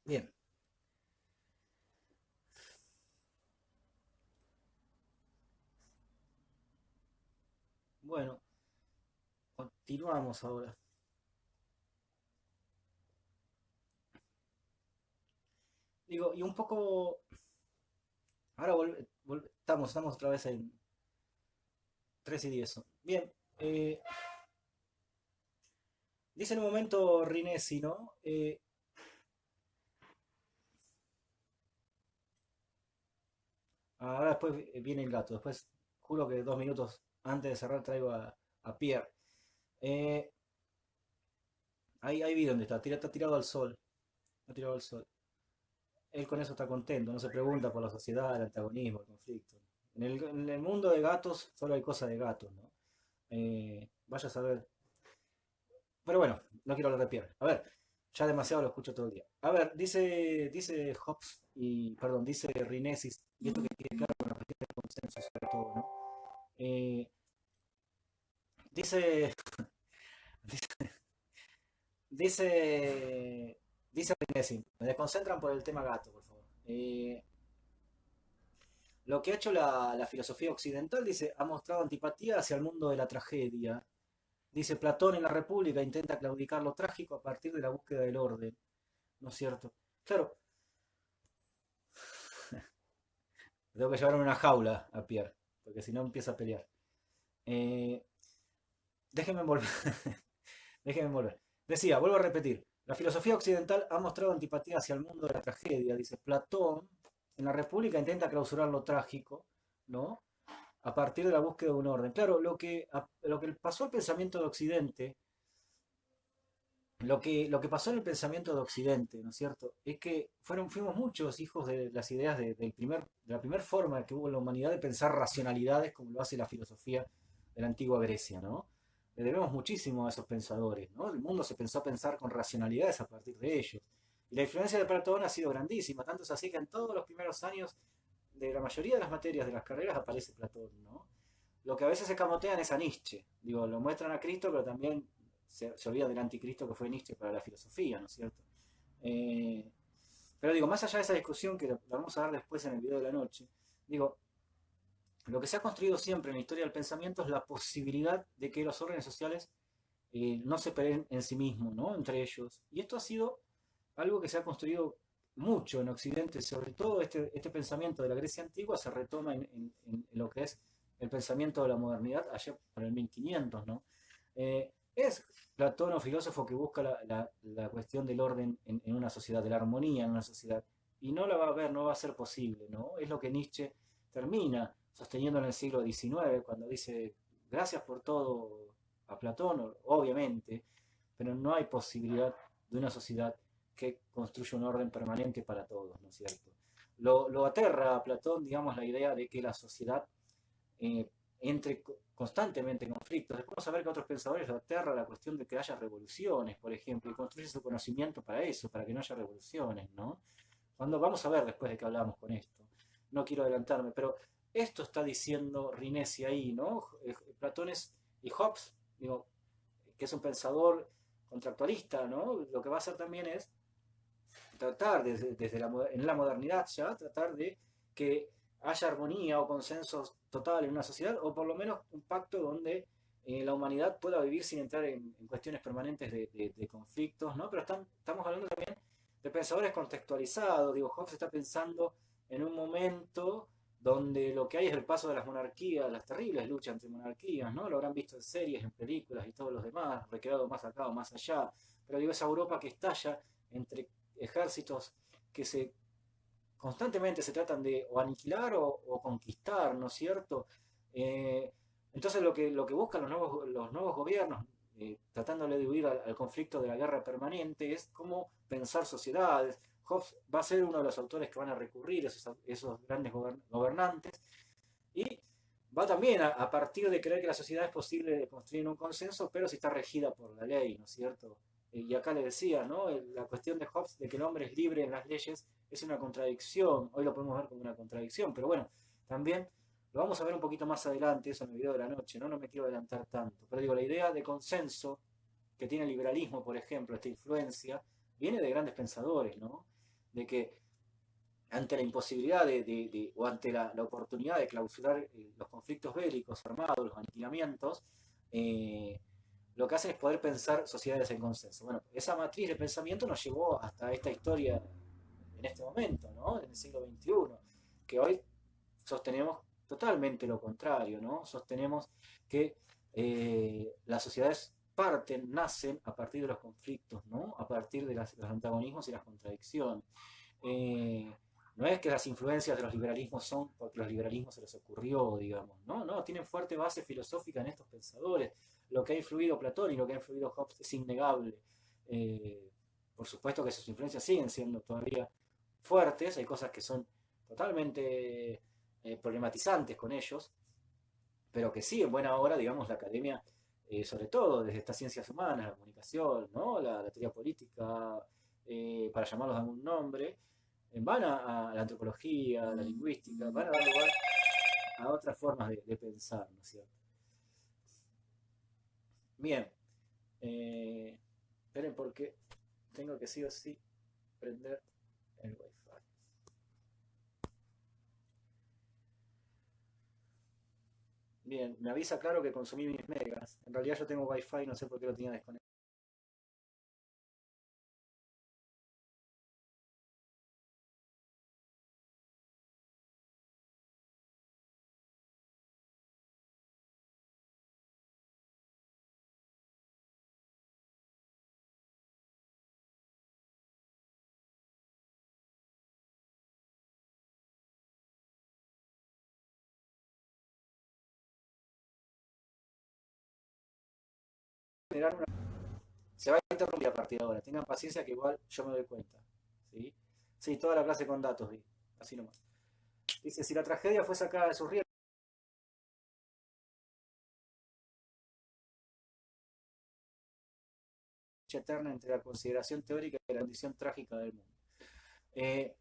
Bien. Bueno, continuamos ahora. Digo, y un poco. Ahora estamos otra vez en 3:10. Bien. eh, Dice en un momento Rinesi, ¿no? Ahora después viene el gato. Después, juro que 2 minutos antes de cerrar traigo a Pierre. Eh, ahí vi dónde está. Está tirado al sol. Está tirado al sol. Él con eso está contento. No se pregunta por la sociedad, el antagonismo, el conflicto. En el mundo de gatos solo hay cosas de gatos, ¿no? Vaya a saber. Pero bueno, no quiero hablar de Pierre. A ver, ya demasiado lo escucho todo el día. A ver, dice Hobbes y, perdón, dice Rinesis, y esto que tiene claro con la cuestión del consenso sobre todo, ¿no? Eh, dice, dice Rinesi, me desconcentran por el tema gato, por favor. Lo que ha hecho la filosofía occidental, dice, ha mostrado antipatía hacia el mundo de la tragedia. Dice Platón en la República intenta claudicar lo trágico a partir de la búsqueda del orden, ¿no es cierto? Claro, tengo que llevar una jaula a Pierre, porque si no empieza a pelear. Eh, déjenme volver. Déjenme volver. Decía, vuelvo a repetir, la filosofía occidental ha mostrado antipatía hacia el mundo de la tragedia. Dice Platón, en la República intenta clausurar lo trágico, ¿no? A partir de la búsqueda de un orden. Claro, lo que pasó al pensamiento de Occidente, lo que pasó en el pensamiento de Occidente, ¿no es cierto? Es que fuimos muchos hijos de las ideas de la primera forma que hubo en la humanidad de pensar racionalidades como lo hace la filosofía de la antigua Grecia, ¿no? Le debemos muchísimo a esos pensadores, ¿no? El mundo se pensó a pensar con racionalidades a partir de ellos. Y la influencia de Platón ha sido grandísima, tanto es así que en todos los primeros años de la mayoría de las materias de las carreras aparece Platón, ¿no? Lo que a veces se camotean es a Nietzsche. Digo, lo muestran a Cristo, pero también se olvida del anticristo que fue Nietzsche para la filosofía, ¿no es cierto? Eh, pero digo, más allá de esa discusión que la vamos a dar después en el video de la noche, digo, lo que se ha construido siempre en la historia del pensamiento es la posibilidad de que los órdenes sociales no se peleen en sí mismos, ¿no? Entre ellos. Y esto ha sido algo que se ha construido mucho en Occidente, sobre todo este pensamiento de la Grecia antigua se retoma en lo que es el pensamiento de la modernidad allá por el 1500, ¿no? Es Platón un filósofo que busca la cuestión del orden en una sociedad, de la armonía en una sociedad, y no la va a ver, no va a ser posible, ¿no? Es lo que Nietzsche termina sosteniendo en el siglo XIX, cuando dice, gracias por todo a Platón, obviamente, pero no hay posibilidad de una sociedad que construya un orden permanente para todos, ¿no es cierto? Lo aterra a Platón, digamos, la idea de que la sociedad eh, entre constantemente en conflictos. Después vamos a ver que otros pensadores lo aterra la cuestión de que haya revoluciones, por ejemplo, y construye su conocimiento para eso, para que no haya revoluciones, ¿no? Cuando vamos a ver después de que hablamos con esto. No quiero adelantarme, pero esto está diciendo Rinesi ahí, ¿no? Platón y Hobbes, digo, que es un pensador contractualista, ¿no? Lo que va a hacer también es tratar en la modernidad ya, tratar de que haya armonía o consenso total en una sociedad, o por lo menos un pacto donde la humanidad pueda vivir sin entrar en cuestiones permanentes de conflictos, ¿no? Pero estamos hablando también de pensadores contextualizados, digo, Hobbes está pensando en un momento donde lo que hay es el paso de las monarquías, las terribles luchas entre monarquías, ¿no? Lo habrán visto en series, en películas y todos los demás, recreado más acá o más allá, pero digo, esa Europa que estalla entre ejércitos que constantemente se tratan de o aniquilar o conquistar, ¿no es cierto? Eh, entonces lo que buscan los nuevos gobiernos, tratándole de huir al conflicto de la guerra permanente, es cómo pensar sociedades. Hobbes va a ser uno de los autores que van a recurrir a esos grandes gobernantes y va también a partir de creer que la sociedad es posible construir un consenso, pero si está regida por la ley, ¿no es cierto? Y acá le decía, ¿no? La cuestión de Hobbes de que el hombre es libre en las leyes es una contradicción. Hoy lo podemos ver como una contradicción, pero bueno, también lo vamos a ver un poquito más adelante, eso en el video de la noche, ¿no? No me quiero adelantar tanto. Pero digo, la idea de consenso que tiene el liberalismo, por ejemplo, esta influencia, viene de grandes pensadores, ¿no? De que ante la imposibilidad o ante la oportunidad de clausurar los conflictos bélicos armados, los aniquilamientos, eh, lo que hacen es poder pensar sociedades en consenso. Bueno, esa matriz de pensamiento nos llevó hasta esta historia en este momento, ¿no? En el siglo XXI, que hoy sostenemos totalmente lo contrario, ¿no? Sostenemos que las sociedades parten, nacen a partir de los conflictos, ¿no? A partir de los antagonismos y las contradicciones. Eh, no es que las influencias de los liberalismos son porque los liberalismos se les ocurrió, digamos, ¿no? No, tienen fuerte base filosófica en estos pensadores. Lo que ha influido Platón y lo que ha influido Hobbes es innegable. Eh, por supuesto que sus influencias siguen siendo todavía fuertes, hay cosas que son totalmente problematizantes con ellos, pero que sí, en buena hora, digamos, la academia, sobre todo desde estas ciencias humanas, la comunicación, ¿no? La teoría política, para llamarlos de algún nombre, van a la antropología, a la lingüística, van a dar lugar a otras formas de pensar, ¿no es cierto? Bien, esperen porque tengo que sí o sí prender el wifi. Bien, me avisa claro que consumí mis megas. En realidad yo tengo wifi, no sé por qué lo tenía desconectado. Se va a interrumpir a partir de ahora. Tengan paciencia que igual yo me doy cuenta. ¿Sí? Sí, toda la clase con datos, vi. Así nomás. Dice, si la tragedia fue sacada de sus riesgos eterna entre la consideración teórica y la condición trágica del mundo. Eh,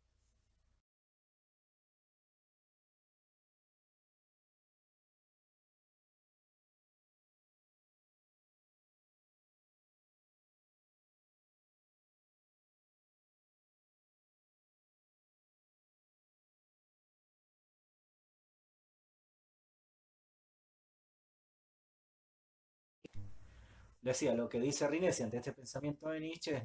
Decía, lo que dice Rinesi ante este pensamiento de Nietzsche es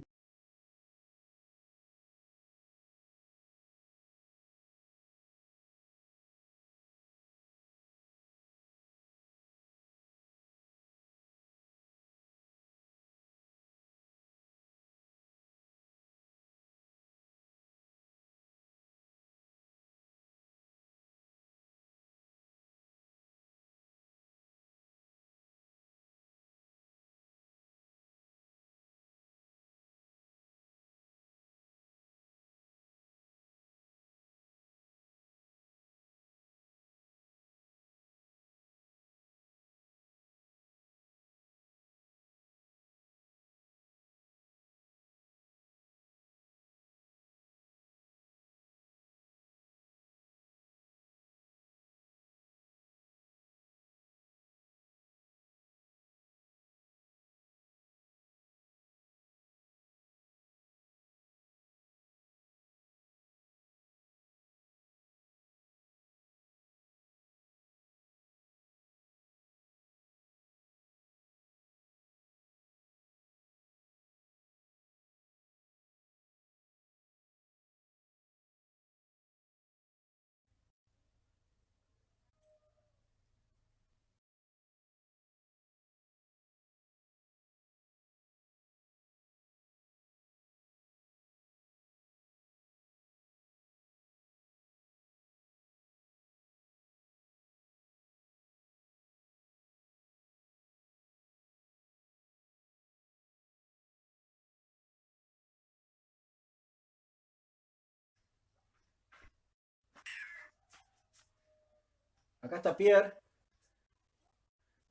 acá está Pierre.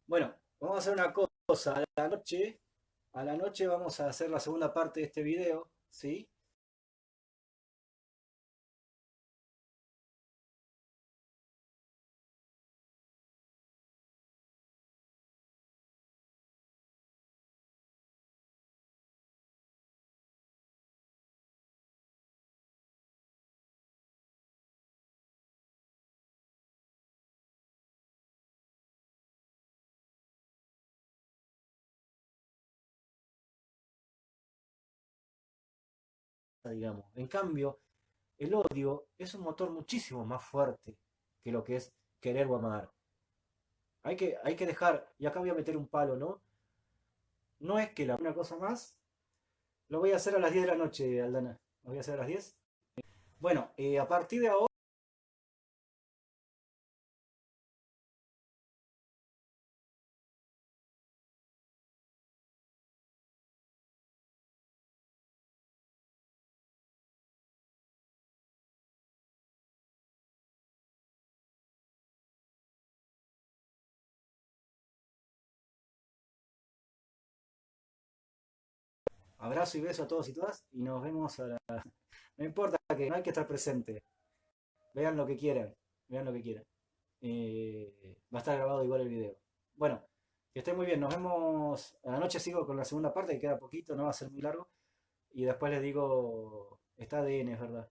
Bueno, vamos a hacer una cosa. A la noche vamos a hacer la segunda parte de este video, ¿sí? Digamos. En cambio, el odio es un motor muchísimo más fuerte que lo que es querer o amar. Hay que dejar, y acá voy a meter un palo, ¿no? No es que una cosa más, lo voy a hacer a las 10 de la noche, Aldana. Lo voy a hacer a las 10. Bueno, a partir de ahora abrazo y beso a todos y todas y nos vemos a la... No importa que no hay que estar presente. Vean lo que quieran. Vean lo que quieran. Va a estar grabado igual el video. Bueno, que estén muy bien. Nos vemos. A la noche sigo con la segunda parte, que queda poquito, no va a ser muy largo. Y después les digo, está ADN, es verdad.